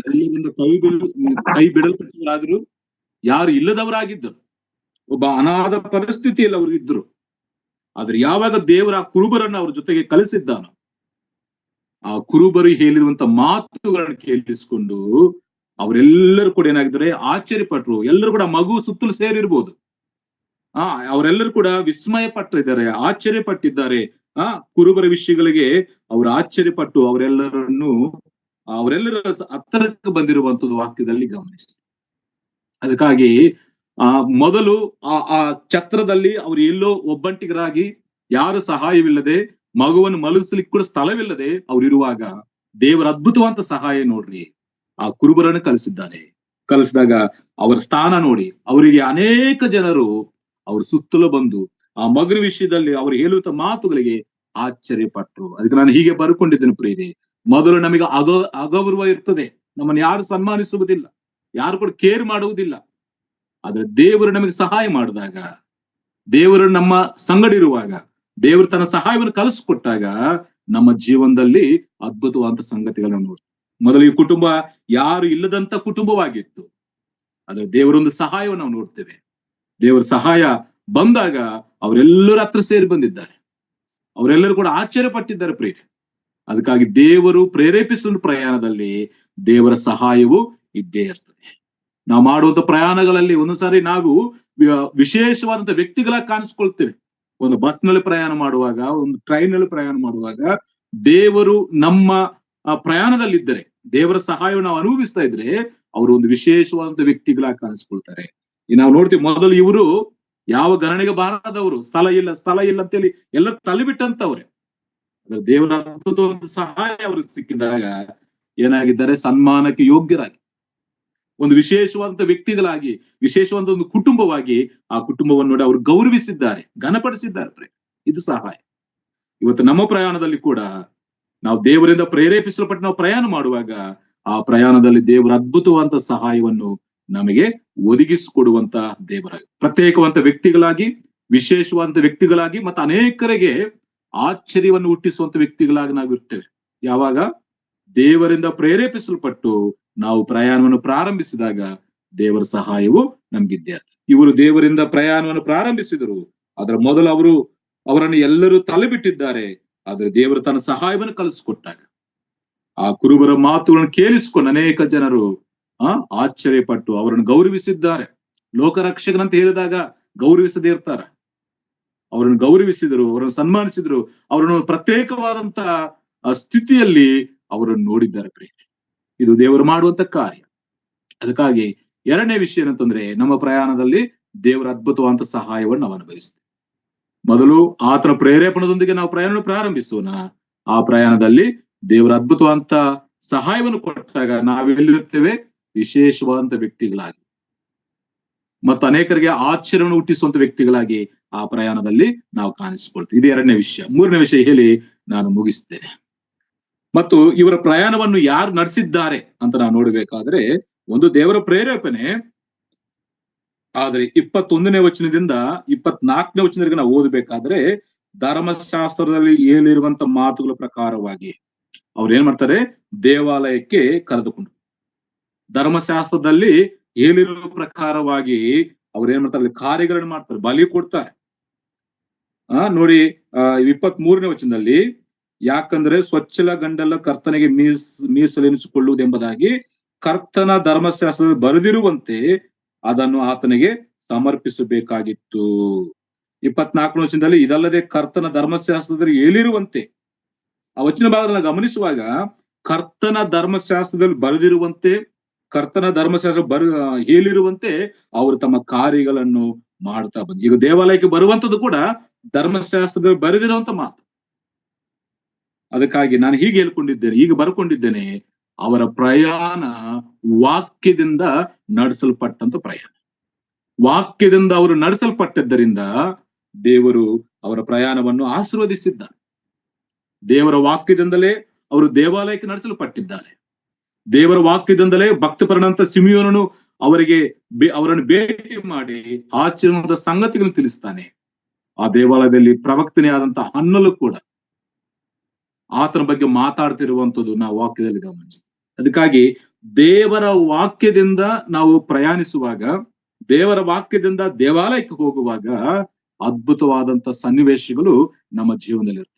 Speaker 1: ಎಲ್ಲರಿಂದ ಕೈ ಬಿಡಲ್ಪಟ್ಟವರಾದ್ರು, ಯಾರು ಇಲ್ಲದವರಾಗಿದ್ದರು. ಒಬ್ಬ ಅನಾಥ ಪರಿಸ್ಥಿತಿಯಲ್ಲಿ ಅವರು ಇದ್ರು. ಆದ್ರೆ ಯಾವಾಗ ದೇವರ ಆ ಕುರುಬರನ್ನ ಅವ್ರ ಜೊತೆಗೆ ಕಲಿಸಿದ್ದಾನೋ, ಆ ಕುರುಬರು ಹೇಳಿರುವಂತ ಮಾತುಗಳನ್ನು ಕೇಳಿಸ್ಕೊಂಡು ಅವರೆಲ್ಲರೂ ಕೂಡ ಏನಾಗಿದ್ದಾರೆ? ಆಶ್ಚರ್ಯಪಟ್ರು. ಎಲ್ಲರೂ ಕೂಡ ಮಗು ಸುತ್ತಲೂ ಸೇರಿರ್ಬೋದು. ಅವರೆಲ್ಲರೂ ಕೂಡ ವಿಸ್ಮಯ ಪಟ್ಟಿದ್ದಾರೆ, ಆಶ್ಚರ್ಯಪಟ್ಟಿದ್ದಾರೆ. ಕುರುಬರ ವಿಷಯಗಳಿಗೆ ಅವರು ಆಶ್ಚರ್ಯಪಟ್ಟು ಅವರೆಲ್ಲರ ಹತ್ತರಕ್ಕೆ ಬಂದಿರುವಂತದ್ದು ವಾಕ್ಯದಲ್ಲಿ ಗಮನಿಸಿ. ಅದಕ್ಕಾಗಿ ಮೊದಲು ಆ ಛತ್ರದಲ್ಲಿ ಅವರು ಎಲ್ಲೋ ಒಬ್ಬಂಟಿಗರಾಗಿ, ಯಾರು ಸಹಾಯವಿಲ್ಲದೆ, ಮಗುವನ್ನು ಮಲಗಿಸ್ಲಿಕ್ಕೆ ಕೂಡ ಸ್ಥಳವಿಲ್ಲದೆ ಅವ್ರು ಇರುವಾಗ ದೇವರ ಅದ್ಭುತವಂತ ಸಹಾಯ ನೋಡ್ರಿ, ಆ ಕುರುಬರನ್ನು ಕಲಿಸಿದಾಗ ಅವರ ಸ್ಥಾನ ನೋಡಿ ಅವರಿಗೆ ಅನೇಕ ಜನರು ಅವ್ರ ಸುತ್ತಲೂ ಬಂದು ಆ ಮಗುವಿನ ವಿಷಯದಲ್ಲಿ ಅವರು ಹೇಳುವಂತ ಮಾತುಗಳಿಗೆ ಆಶ್ಚರ್ಯಪಟ್ರು. ಅದಕ್ಕೆ ನಾನು ಹೀಗೆ ಬರ್ಕೊಂಡಿದ್ದೇನೆ ಪ್ರಿಯರೇ, ಮೊದಲು ನಮಗೆ ಅಗೌರವ ಇರ್ತದೆ, ನಮ್ಮನ್ನು ಯಾರು ಸನ್ಮಾನಿಸುವುದಿಲ್ಲ, ಯಾರು ಕೂಡ ಕೇರ್ ಮಾಡುವುದಿಲ್ಲ. ಆದ್ರೆ ದೇವರು ನಮಗೆ ಸಹಾಯ ಮಾಡಿದಾಗ, ದೇವರು ನಮ್ಮ ಸಂಗಡಿರುವಾಗ, ದೇವರು ತನ್ನ ಸಹಾಯವನ್ನು ಕಲಿಸ್ಕೊಟ್ಟಾಗ ನಮ್ಮ ಜೀವನದಲ್ಲಿ ಅದ್ಭುತವಾದ ಸಂಗತಿಗಳನ್ನ ನೋಡ್ತೀವಿ. ಮೊದಲು ಈ ಕುಟುಂಬ ಯಾರು ಇಲ್ಲದಂತ ಕುಟುಂಬವಾಗಿತ್ತು, ಆದ್ರೆ ದೇವರೊಂದು ಸಹಾಯವನ್ನು ನಾವು ನೋಡ್ತೇವೆ. ದೇವರ ಸಹಾಯ ಬಂದಾಗ ಅವರೆಲ್ಲರೂ ಹತ್ರ ಸೇರಿ ಬಂದಿದ್ದಾರೆ, ಅವರೆಲ್ಲರೂ ಕೂಡ ಆಶ್ಚರ್ಯ ಪಟ್ಟಿದ್ದಾರೆ ಪ್ರಿಯರೇ. ಅದಕ್ಕಾಗಿ ದೇವರು ಪ್ರೇರೇಪಿಸುವ ಪ್ರಯಾಣದಲ್ಲಿ ದೇವರ ಸಹಾಯವು ಇದ್ದೇ ಇರ್ತದೆ. ನಾವು ಮಾಡುವಂತ ಪ್ರಯಾಣಗಳಲ್ಲಿ ಒಂದೊಂದ್ಸಾರಿ ನಾವು ವಿಶೇಷವಾದಂತ ವ್ಯಕ್ತಿಗಳಾಗಿ ಕಾಣಿಸ್ಕೊಳ್ತೇವೆ. ಒಂದು ಬಸ್ ನಲ್ಲಿ ಪ್ರಯಾಣ ಮಾಡುವಾಗ, ಒಂದು ಟ್ರೈನ್ ನಲ್ಲಿ ಪ್ರಯಾಣ ಮಾಡುವಾಗ ದೇವರು ನಮ್ಮ ಪ್ರಯಾಣದಲ್ಲಿದ್ದರೆ, ದೇವರ ಸಹಾಯವನ್ನು ನಾವು ಅನುಭವಿಸ್ತಾ ಇದ್ರೆ ಅವರು ಒಂದು ವಿಶೇಷವಾದಂತ ವ್ಯಕ್ತಿಗಳಾಗಿ ಕಾಣಿಸ್ಕೊಳ್ತಾರೆ. ನಾವು ನೋಡ್ತೀವಿ, ಮೊದಲು ಇವರು ಯಾವ ಗಣನೆಗೆ ಬಾರದವರು, ಸ್ಥಳ ಇಲ್ಲ ಅಂತೇಳಿ ಎಲ್ಲ ತಲೆಬಿಟ್ಟಂತವ್ರೆ. ಅದ್ರ ದೇವರ ಅದ್ಭುತವಾದ ಸಹಾಯ ಅವ್ರಿಗೆ ಸಿಕ್ಕಿದಾಗ ಏನಾಗಿದ್ದಾರೆ, ಸನ್ಮಾನಕ್ಕೆ ಯೋಗ್ಯರಾಗಿ ಒಂದು ವಿಶೇಷವಾದಂತ ವ್ಯಕ್ತಿಗಳಾಗಿ, ವಿಶೇಷವಾದ ಒಂದು ಕುಟುಂಬವಾಗಿ ಆ ಕುಟುಂಬವನ್ನು ನೋಡಿ ಅವರು ಗೌರವಿಸಿದ್ದಾರೆ, ಘನಪಡಿಸಿದ್ದಾರೆ. ಇದು ಸಹಾಯ. ಇವತ್ತು ನಮ್ಮ ಪ್ರಯಾಣದಲ್ಲಿ ಕೂಡ ನಾವು ದೇವರಿಂದ ಪ್ರೇರೇಪಿಸಲ್ಪಟ್ಟು ನಾವು ಪ್ರಯಾಣ ಮಾಡುವಾಗ ಆ ಪ್ರಯಾಣದಲ್ಲಿ ದೇವರ ಅದ್ಭುತವಾದಂತ ಸಹಾಯವನ್ನು ನಮಗೆ ಒದಗಿಸಿಕೊಡುವಂತ ದೇವರಾಗಿ, ಪ್ರತ್ಯೇಕವಂತ ವ್ಯಕ್ತಿಗಳಾಗಿ, ವಿಶೇಷವಾದಂತ ವ್ಯಕ್ತಿಗಳಾಗಿ, ಮತ್ತು ಅನೇಕರಿಗೆ ಆಶ್ಚರ್ಯವನ್ನು ಹುಟ್ಟಿಸುವಂತ ವ್ಯಕ್ತಿಗಳಾಗಿ ನಾವು ಇರ್ತೇವೆ. ಯಾವಾಗ ದೇವರಿಂದ ಪ್ರೇರೇಪಿಸಲ್ಪಟ್ಟು ನಾವು ಪ್ರಯಾಣವನ್ನು ಪ್ರಾರಂಭಿಸಿದಾಗ ದೇವರ ಸಹಾಯವು ನಮ್ಗಿದ್ದೇ. ಇವರು ದೇವರಿಂದ ಪ್ರಯಾಣವನ್ನು ಪ್ರಾರಂಭಿಸಿದರು, ಅದರ ಮೊದಲು ಅವರನ್ನು ಎಲ್ಲರೂ ತಲೆಬಿಟ್ಟಿದ್ದಾರೆ. ಆದ್ರೆ ದೇವರು ತನ್ನ ಸಹಾಯವನ್ನು ಕಲಿಸ್ಕೊಟ್ಟಾಗ ಆ ಕುರುಬರ ಮಾತುಗಳನ್ನು ಕೇಳಿಸಿಕೊಂಡು ಅನೇಕ ಜನರು ಆಶ್ಚರ್ಯಪಟ್ಟು ಅವರನ್ನು ಗೌರವಿಸಿದ್ದಾರೆ. ಲೋಕರಕ್ಷಕನಂತ ಹೇಳಿದಾಗ ಗೌರವಿಸದೇ ಇರ್ತಾರ, ಅವರನ್ನು ಗೌರವಿಸಿದರು, ಅವರನ್ನು ಸನ್ಮಾನಿಸಿದರು, ಅವರನ್ನು ಪ್ರತ್ಯೇಕವಾದಂತ ಸ್ಥಿತಿಯಲ್ಲಿ ಅವರನ್ನು ನೋಡಿದ್ದಾರೆ ಪ್ರಿಯ. ಇದು ದೇವರು ಮಾಡುವಂತ ಕಾರ್ಯ. ಅದಕ್ಕಾಗಿ ಎರಡನೇ ವಿಷಯ ಏನಂತಂದ್ರೆ, ನಮ್ಮ ಪ್ರಯಾಣದಲ್ಲಿ ದೇವರ ಅದ್ಭುತವಾದಂತ ಸಹಾಯವನ್ನು ನಾವು ಅನುಭವಿಸ್ತೇವೆ. ಮೊದಲು ಆತನ ಪ್ರೇರೇಪಣದೊಂದಿಗೆ ನಾವು ಪ್ರಯಾಣ ಪ್ರಾರಂಭಿಸೋಣ. ಆ ಪ್ರಯಾಣದಲ್ಲಿ ದೇವರ ಅದ್ಭುತವಾದಂತ ಸಹಾಯವನ್ನು ಕೊಟ್ಟಾಗ ನಾವೆಲ್ಲಿರ್ತೇವೆ, ವಿಶೇಷವಾದಂತ ವ್ಯಕ್ತಿಗಳಾಗಿ ಮತ್ತು ಅನೇಕರಿಗೆ ಆಶ್ಚರ್ಯವನ್ನು ಹುಟ್ಟಿಸುವಂತ ವ್ಯಕ್ತಿಗಳಾಗಿ ಆ ಪ್ರಯಾಣದಲ್ಲಿ ನಾವು ಕಾಣಿಸಿಕೊಳ್ತೇವೆ. ಇದು ಎರಡನೇ ವಿಷಯ. ಮೂರನೇ ವಿಷಯ ಹೇಳಿ ನಾನು ಮುಗಿಸ್ತೇನೆ. ಮತ್ತು ಇವರ ಪ್ರಯಾಣವನ್ನು ಯಾರು ನಡೆಸಿದ್ದಾರೆ ಅಂತ ನಾವು ನೋಡಬೇಕಾದ್ರೆ, ಒಂದು ದೇವರ ಪ್ರೇರೇಪಣೆ. ಆದ್ರೆ 21ನೇ ವಚನದಿಂದ 24ನೇ ವಚನವರೆಗೆ ನಾವು ಓದಬೇಕಾದ್ರೆ, ಧರ್ಮಶಾಸ್ತ್ರದಲ್ಲಿ ಹೇಳಿರುವಂತ ಮಾತುಗಳ ಪ್ರಕಾರವಾಗಿ ಅವ್ರು ಏನ್ ಮಾಡ್ತಾರೆ, ದೇವಾಲಯಕ್ಕೆ ಕರೆದುಕೊಂಡು, ಧರ್ಮಶಾಸ್ತ್ರದಲ್ಲಿ ಹೇಳಿರುವ ಪ್ರಕಾರವಾಗಿ ಅವ್ರು ಏನ್ ಮಾಡ್ತಾರೆ, ಕಾರ್ಯಗಳನ್ನು ಮಾಡ್ತಾರೆ, ಬಲಿ ಕೊಡ್ತಾರೆ. ನೋಡಿ 23ನೇ ವಚನದಲ್ಲಿ, ಯಾಕಂದ್ರೆ ಸ್ವಚ್ಛಲ ಗಂಡಲ್ಲ ಕರ್ತನಿಗೆ ಮೀಸಲೆನಿಸಿಕೊಳ್ಳುವುದೆಂಬುದಾಗಿ ಕರ್ತನ ಧರ್ಮಶಾಸ್ತ್ರದಲ್ಲಿ ಬರೆದಿರುವಂತೆ ಅದನ್ನು ಆತನಿಗೆ ಸಮರ್ಪಿಸಬೇಕಾಗಿತ್ತು. 24ನೇ ವಚನದಲ್ಲಿ, ಇದಲ್ಲದೆ ಕರ್ತನ ಧರ್ಮಶಾಸ್ತ್ರದಲ್ಲಿ ಹೇಳಿರುವಂತೆ, ಆ ವಚನ ಭಾಗದಲ್ಲಿ ಗಮನಿಸುವಾಗ ಕರ್ತನ ಧರ್ಮಶಾಸ್ತ್ರದಲ್ಲಿ ಬರೆದಿರುವಂತೆ, ಕರ್ತನ ಧರ್ಮಶಾಸ್ತ್ರ ಹೇಳಿರುವಂತೆ ಅವರು ತಮ್ಮ ಕಾರ್ಯಗಳನ್ನು ಮಾಡ್ತಾ ಬಂದ್ರು. ಈಗ ದೇವಾಲಯಕ್ಕೆ ಬರುವಂತದ್ದು ಕೂಡ ಧರ್ಮಶಾಸ್ತ್ರದಲ್ಲಿ ಬರೆದಿರುವಂತ ಮಾತು. ಅದಕ್ಕಾಗಿ ನಾನು ಹೀಗೆ ಹೇಳ್ಕೊಂಡಿದ್ದೇನೆ, ಈಗ ಬರ್ಕೊಂಡಿದ್ದೇನೆ, ಅವರ ಪ್ರಯಾಣ ವಾಕ್ಯದಿಂದ ನಡೆಸಲ್ಪಟ್ಟಂತ ಪ್ರಯಾಣ. ವಾಕ್ಯದಿಂದ ಅವರು ನಡೆಸಲ್ಪಟ್ಟದ್ದರಿಂದ ದೇವರು ಅವರ ಪ್ರಯಾಣವನ್ನು ಆಶೀರ್ವದಿಸಿದ್ದಾರೆ. ದೇವರ ವಾಕ್ಯದಿಂದಲೇ ಅವರು ದೇವಾಲಯಕ್ಕೆ ನಡೆಸಲ್ಪಟ್ಟಿದ್ದಾರೆ. ದೇವರ ವಾಕ್ಯದಿಂದಲೇ ಭಕ್ತಪರನಂತ ಸಿಮಿಯೋನನು ಅವರನ್ನು ಭೇಟಿ ಮಾಡಿ ಆಶ್ಚರ್ಯವಾದ ಸಂಗತಿಗಳನ್ನು ತಿಳಿಸ್ತಾನೆ. ಆ ದೇವಾಲಯದಲ್ಲಿ ಪ್ರವಕ್ತನೇ ಆದಂತ ಹನ್ನಲು ಕೂಡ ಆತನ ಬಗ್ಗೆ ಮಾತಾಡ್ತಿರುವಂತದ್ದು ನಾವು ವಾಕ್ಯದಲ್ಲಿ ಗಮನಿಸ್ತೇವೆ. ಅದಕ್ಕಾಗಿ ದೇವರ ವಾಕ್ಯದಿಂದ ನಾವು ಪ್ರಯಾಣಿಸುವಾಗ, ದೇವರ ವಾಕ್ಯದಿಂದ ದೇವಾಲಯಕ್ಕೆ ಹೋಗುವಾಗ ಅದ್ಭುತವಾದಂತ ಸನ್ನಿವೇಶಗಳು ನಮ್ಮ ಜೀವನದಲ್ಲಿ ಇರ್ತವೆ.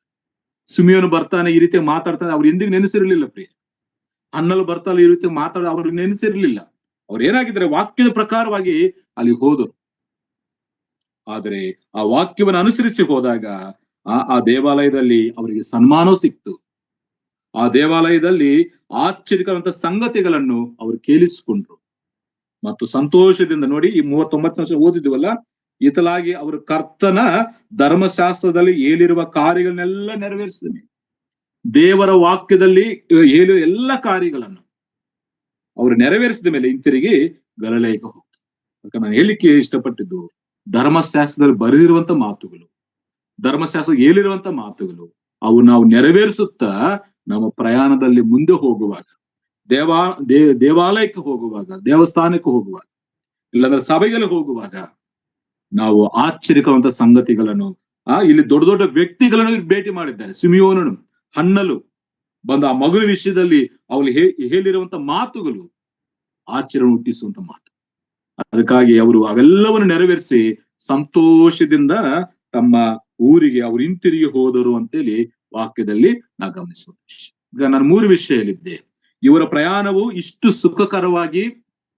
Speaker 1: ಸಿಮಿಯೋನು ಬರ್ತಾನೆ, ಈ ರೀತಿ ಮಾತಾಡ್ತಾನೆ, ಅವ್ರು ಎಂದಿಗೂ ನೆನೆಸಿರ್ಲಿಲ್ಲ ಪ್ರಿಯ. ಹನ್ನಲು ಬರ್ತಾನೆ, ಈ ರೀತಿ ಅವ್ರಿಗೆ ನೆನೆಸಿರ್ಲಿಲ್ಲ. ಅವ್ರು ಏನಾಗಿದ್ದಾರೆ, ವಾಕ್ಯದ ಪ್ರಕಾರವಾಗಿ ಅಲ್ಲಿ ಹೋದರು. ಆದರೆ ಆ ವಾಕ್ಯವನ್ನು ಅನುಸರಿಸಿ ಹೋದಾಗ ಆ ದೇವಾಲಯದಲ್ಲಿ ಅವರಿಗೆ ಸನ್ಮಾನವೂ ಸಿಕ್ತು. ಆ ದೇವಾಲಯದಲ್ಲಿ ಆಶ್ಚರ್ಯಕರಂತ ಸಂಗತಿಗಳನ್ನು ಅವರು ಕೇಳಿಸಿಕೊಂಡ್ರು ಮತ್ತು ಸಂತೋಷದಿಂದ. ನೋಡಿ, ಈ 39ನೇ ವರ್ಷ ಓದಿದ್ವಲ್ಲ, ಈತಲಾಗಿ ಅವರು ಕರ್ತನ ಧರ್ಮಶಾಸ್ತ್ರದಲ್ಲಿ ಹೇಳಿರುವ ಕಾರ್ಯಗಳನ್ನೆಲ್ಲ ನೆರವೇರಿಸಿದನೆ. ದೇವರ ವಾಕ್ಯದಲ್ಲಿ ಹೇಳಿರುವ ಎಲ್ಲ ಕಾರ್ಯಗಳನ್ನು ಅವರು ನೆರವೇರಿಸಿದ ಮೇಲೆ ಹಿಂತಿರುಗಿ ಗಲಿಲಾಯಕ್ಕೆ ಹೋಗ್ತಾರೆ. ಅದಕ್ಕೆ ನಾನು ಹೇಳಿಕ್ಕೆ ಇಷ್ಟಪಟ್ಟಿದ್ದು, ಧರ್ಮಶಾಸ್ತ್ರದಲ್ಲಿ ಬರೆದಿರುವಂತ ಮಾತುಗಳು, ಧರ್ಮಶಾಸ್ತ್ರ ಹೇಳಿರುವಂತ ಮಾತುಗಳು, ಅವು ನಾವು ನೆರವೇರಿಸುತ್ತಾ ನಮ್ಮ ಪ್ರಯಾಣದಲ್ಲಿ ಮುಂದೆ ಹೋಗುವಾಗ, ದೇವಾಲಯಕ್ಕೆ ಹೋಗುವಾಗ, ದೇವಸ್ಥಾನಕ್ಕೆ ಹೋಗುವಾಗ, ಇಲ್ಲಾಂದ್ರೆ ಸಭೆಗೆ ಹೋಗುವಾಗ ನಾವು ಆಶ್ಚರ್ಯಕರಂತ ಸಂಗತಿಗಳನ್ನು ಇಲ್ಲಿ ದೊಡ್ಡ ದೊಡ್ಡ ವ್ಯಕ್ತಿಗಳನ್ನು ಭೇಟಿ ಮಾಡಿದ್ದಾರೆ. ಸಿಮಿಯೋನನು, ಹನ್ನಲು ಬಂದ ಆ ಮಗುವಿನ ವಿಷಯದಲ್ಲಿ ಅವಳು ಹೇಳಿರುವಂತ ಮಾತುಗಳು ಆಶ್ಚರ್ಯ ಹುಟ್ಟಿಸುವಂತ ಮಾತು. ಅದಕ್ಕಾಗಿ ಅವರು ಅವೆಲ್ಲವನ್ನು ನೆರವೇರಿಸಿ ಸಂತೋಷದಿಂದ ತಮ್ಮ ಊರಿಗೆ ಅವರು ಹಿಂತಿರುಗಿ ಹೋದರು ಅಂತೇಳಿ ವಾಕ್ಯದಲ್ಲಿ ನಾ ಗಮನಿಸುವ ವಿಷಯ. ಈಗ ನಾನು 3 ವಿಷಯ ಹೇಳಿದ್ದೆ. ಇವರ ಪ್ರಯಾಣವು ಇಷ್ಟು ಸುಖಕರವಾಗಿ,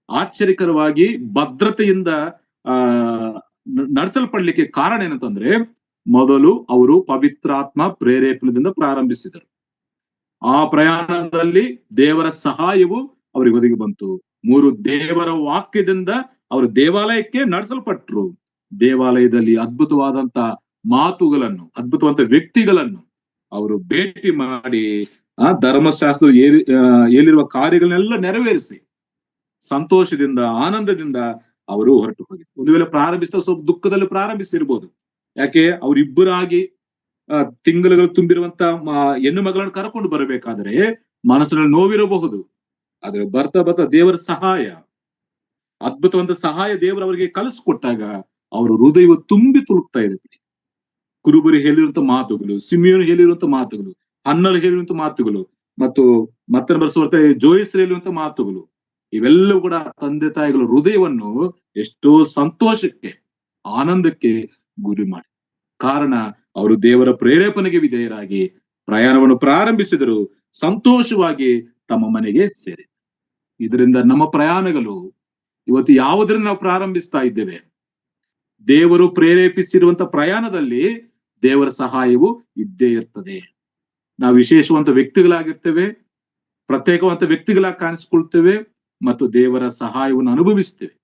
Speaker 1: ಆಶ್ಚರ್ಯಕರವಾಗಿ, ಭದ್ರತೆಯಿಂದ ನಡೆಸಲ್ಪಡ್ಲಿಕ್ಕೆ ಕಾರಣ ಏನಂತಂದ್ರೆ, ಮೊದಲು ಅವರು ಪವಿತ್ರಾತ್ಮ ಪ್ರೇರೇಪಣೆಯಿಂದ ಪ್ರಾರಂಭಿಸಿದರು. ಆ ಪ್ರಯಾಣದಲ್ಲಿ ದೇವರ ಸಹಾಯವು ಅವರಿಗೆ ಒದಗಿ ಬಂತು. 3, ದೇವರ ವಾಕ್ಯದಿಂದ ಅವರು ದೇವಾಲಯಕ್ಕೆ ನಡೆಸಲ್ಪಟ್ರು. ದೇವಾಲಯದಲ್ಲಿ ಅದ್ಭುತವಾದಂತ ಮಾತುಗಳನ್ನು, ಅದ್ಭುತವಾದ ವ್ಯಕ್ತಿಗಳನ್ನು ಅವರು ಭೇಟಿ ಮಾಡಿ ಧರ್ಮಶಾಸ್ತ್ರ ಹೇಳಿರುವ ಕಾರ್ಯಗಳನ್ನೆಲ್ಲ ನೆರವೇರಿಸಿ ಸಂತೋಷದಿಂದ, ಆನಂದದಿಂದ ಅವರು ಹೊರಟು ಹೋಗಿದ್ರು. ಒಂದು ವೇಳೆ ಪ್ರಾರಂಭಿಸಿದ ಸ್ವಲ್ಪ ದುಃಖದಲ್ಲಿ ಪ್ರಾರಂಭಿಸಿರ್ಬೋದು. ಯಾಕೆ, ಅವರಿಬ್ಬರಾಗಿ ತಿಂಗಳುಗಳು ತುಂಬಿರುವಂತ ಹೆಣ್ಣು ಮಗಳನ್ನು ಕರ್ಕೊಂಡು ಬರಬೇಕಾದ್ರೆ ಮನಸ್ಸಿನಲ್ಲಿ ನೋವಿರಬಹುದು. ಆದ್ರೆ ಬರ್ತಾ ಬರ್ತಾ ದೇವರ ಸಹಾಯ, ಅದ್ಭುತವಂತ ಸಹಾಯ ದೇವರು ಅವರಿಗೆ ಕಲಿಸ್ಕೊಟ್ಟಾಗ ಅವರ ಹೃದಯ ತುಂಬಿ ತುಳುಕ್ತಾ ಇರುತ್ತೆ. ಕುರುಬರಿ ಹೇಳಿರುವಂತ ಮಾತುಗಳು, ಸಿಮಿಯೋನು ಹೇಳಿರುವಂತ ಮಾತುಗಳು, ಹನ್ನಲು ಹೇಳಿರುವಂತ ಮಾತುಗಳು, ಮತ್ತು ಮತ್ತೆ ಬರ್ಸುವಂತ ಜೋಯಿಸ್ ಹೇಳಿರುವಂತ ಮಾತುಗಳು, ಇವೆಲ್ಲವೂ ಕೂಡ ತಂದೆ ತಾಯಿಗಳ ಹೃದಯವನ್ನು ಎಷ್ಟೋ ಸಂತೋಷಕ್ಕೆ, ಆನಂದಕ್ಕೆ ಗುರಿ ಮಾಡಿ. ಕಾರಣ ಅವರು ದೇವರ ಪ್ರೇರೇಪಣೆಗೆ ವಿಧೇಯರಾಗಿ ಪ್ರಯಾಣವನ್ನು ಪ್ರಾರಂಭಿಸಿದರು, ಸಂತೋಷವಾಗಿ ತಮ್ಮ ಮನೆಗೆ ಸೇರಿದರು. ಇದರಿಂದ ನಮ್ಮ ಪ್ರಯಾಣಗಳು ಇವತ್ತು ಯಾವುದರಿಂದ ನಾವು ಪ್ರಾರಂಭಿಸ್ತಾ ಇದ್ದೇವೆ? ದೇವರು ಪ್ರೇರೇಪಿಸಿರುವಂತ ಪ್ರಯಾಣದಲ್ಲಿ ದೇವರ ಸಹಾಯವು ಇದ್ದೇ ಇರ್ತದೆ. ನಾವು ವಿಶೇಷವಂತ ವ್ಯಕ್ತಿಗಳಾಗಿರ್ತೇವೆ, ಪ್ರತ್ಯೇಕವಂತ ವ್ಯಕ್ತಿಗಳಾಗಿ ಕಾಣಿಸ್ಕೊಳ್ತೇವೆ ಮತ್ತು ದೇವರ ಸಹಾಯವನ್ನು ಅನುಭವಿಸ್ತೇವೆ.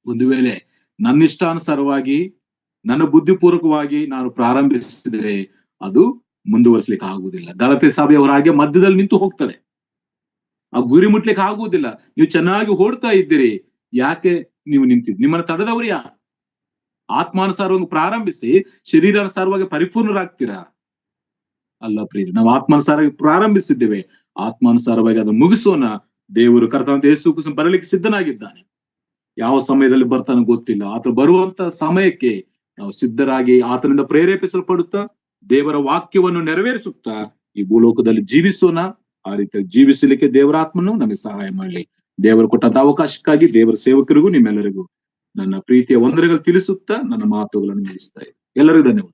Speaker 1: ಒಂದು ವೇಳೆ ನನ್ನ ಇಷ್ಟಾನುಸಾರವಾಗಿ, ನನ್ನ ಬುದ್ಧಿಪೂರ್ವಕವಾಗಿ ನಾನು ಪ್ರಾರಂಭಿಸಿದರೆ ಅದು ಮುಂದುವರಿಸಲಿಕ್ಕೆ ಆಗುವುದಿಲ್ಲ. ಗಲಾತ್ಯ ಸಭೆಯವರ ಹಾಗೆ ಮಧ್ಯದಲ್ಲಿ ನಿಂತು ಹೋಗ್ತದೆ, ಆ ಗುರಿ ಮುಟ್ಲಿಕ್ಕೆ ಆಗುವುದಿಲ್ಲ. ನೀವು ಚೆನ್ನಾಗಿ ಓಡ್ತಾ ಇದ್ದೀರಿ, ಯಾಕೆ ನೀವು ನಿಂತಿದ್ರಿ? ನಿಮ್ಮನ್ನ ತಡೆದವರು ಯಾರು? ಆತ್ಮಾನುಸಾರವಾಗಿ ಪ್ರಾರಂಭಿಸಿ ಶರೀರಾನುಸಾರವಾಗಿ ಪರಿಪೂರ್ಣರಾಗ್ತೀರಾ? ಅಲ್ಲ ಪ್ರಿಯ, ನಾವು ಆತ್ಮಾನುಸಾರವಾಗಿ ಪ್ರಾರಂಭಿಸಿದ್ದೇವೆ, ಆತ್ಮಾನುಸಾರವಾಗಿ ಅದನ್ನು ಮುಗಿಸೋಣ. ದೇವರು ಕರ್ತನಾದ ಯೇಸು ಕ್ರಿಸ್ತನು ಬರಲಿಕ್ಕೆ ಸಿದ್ಧನಾಗಿದ್ದಾನೆ. ಯಾವ ಸಮಯದಲ್ಲಿ ಬರ್ತಾನೆ ಗೊತ್ತಿಲ್ಲ. ಆತ ಬರುವಂತ ಸಮಯಕ್ಕೆ ನಾವು ಸಿದ್ಧರಾಗಿ ಆತನಿಂದ ಪ್ರೇರೇಪಿಸಲ್ಪಡುತ್ತಾ ದೇವರ ವಾಕ್ಯವನ್ನು ನೆರವೇರಿಸುತ್ತಾ ಈ ಭೂಲೋಕದಲ್ಲಿ ಜೀವಿಸೋಣ. ಆ ರೀತಿ ಜೀವಿಸಲಿಕ್ಕೆ ದೇವರ ಆತ್ಮನು ನಮಗೆ ಸಹಾಯ ಮಾಡಲಿ. ದೇವರು ಕೊಟ್ಟಂತ ಅವಕಾಶಕ್ಕಾಗಿ ದೇವರ ಸೇವಕರಿಗೂ ನಿಮ್ಮೆಲ್ಲರಿಗೂ ನನ್ನ ಪ್ರೀತಿಯ ವಂದನೆಗಳು ತಿಳಿಸುತ್ತಾ ನನ್ನ ಮಾತುಗಳನ್ನು ಮುಗಿಸ್ತಾ ಇದ್ದೀನಿ. ಎಲ್ಲರಿಗೂ ಧನ್ಯವಾದ.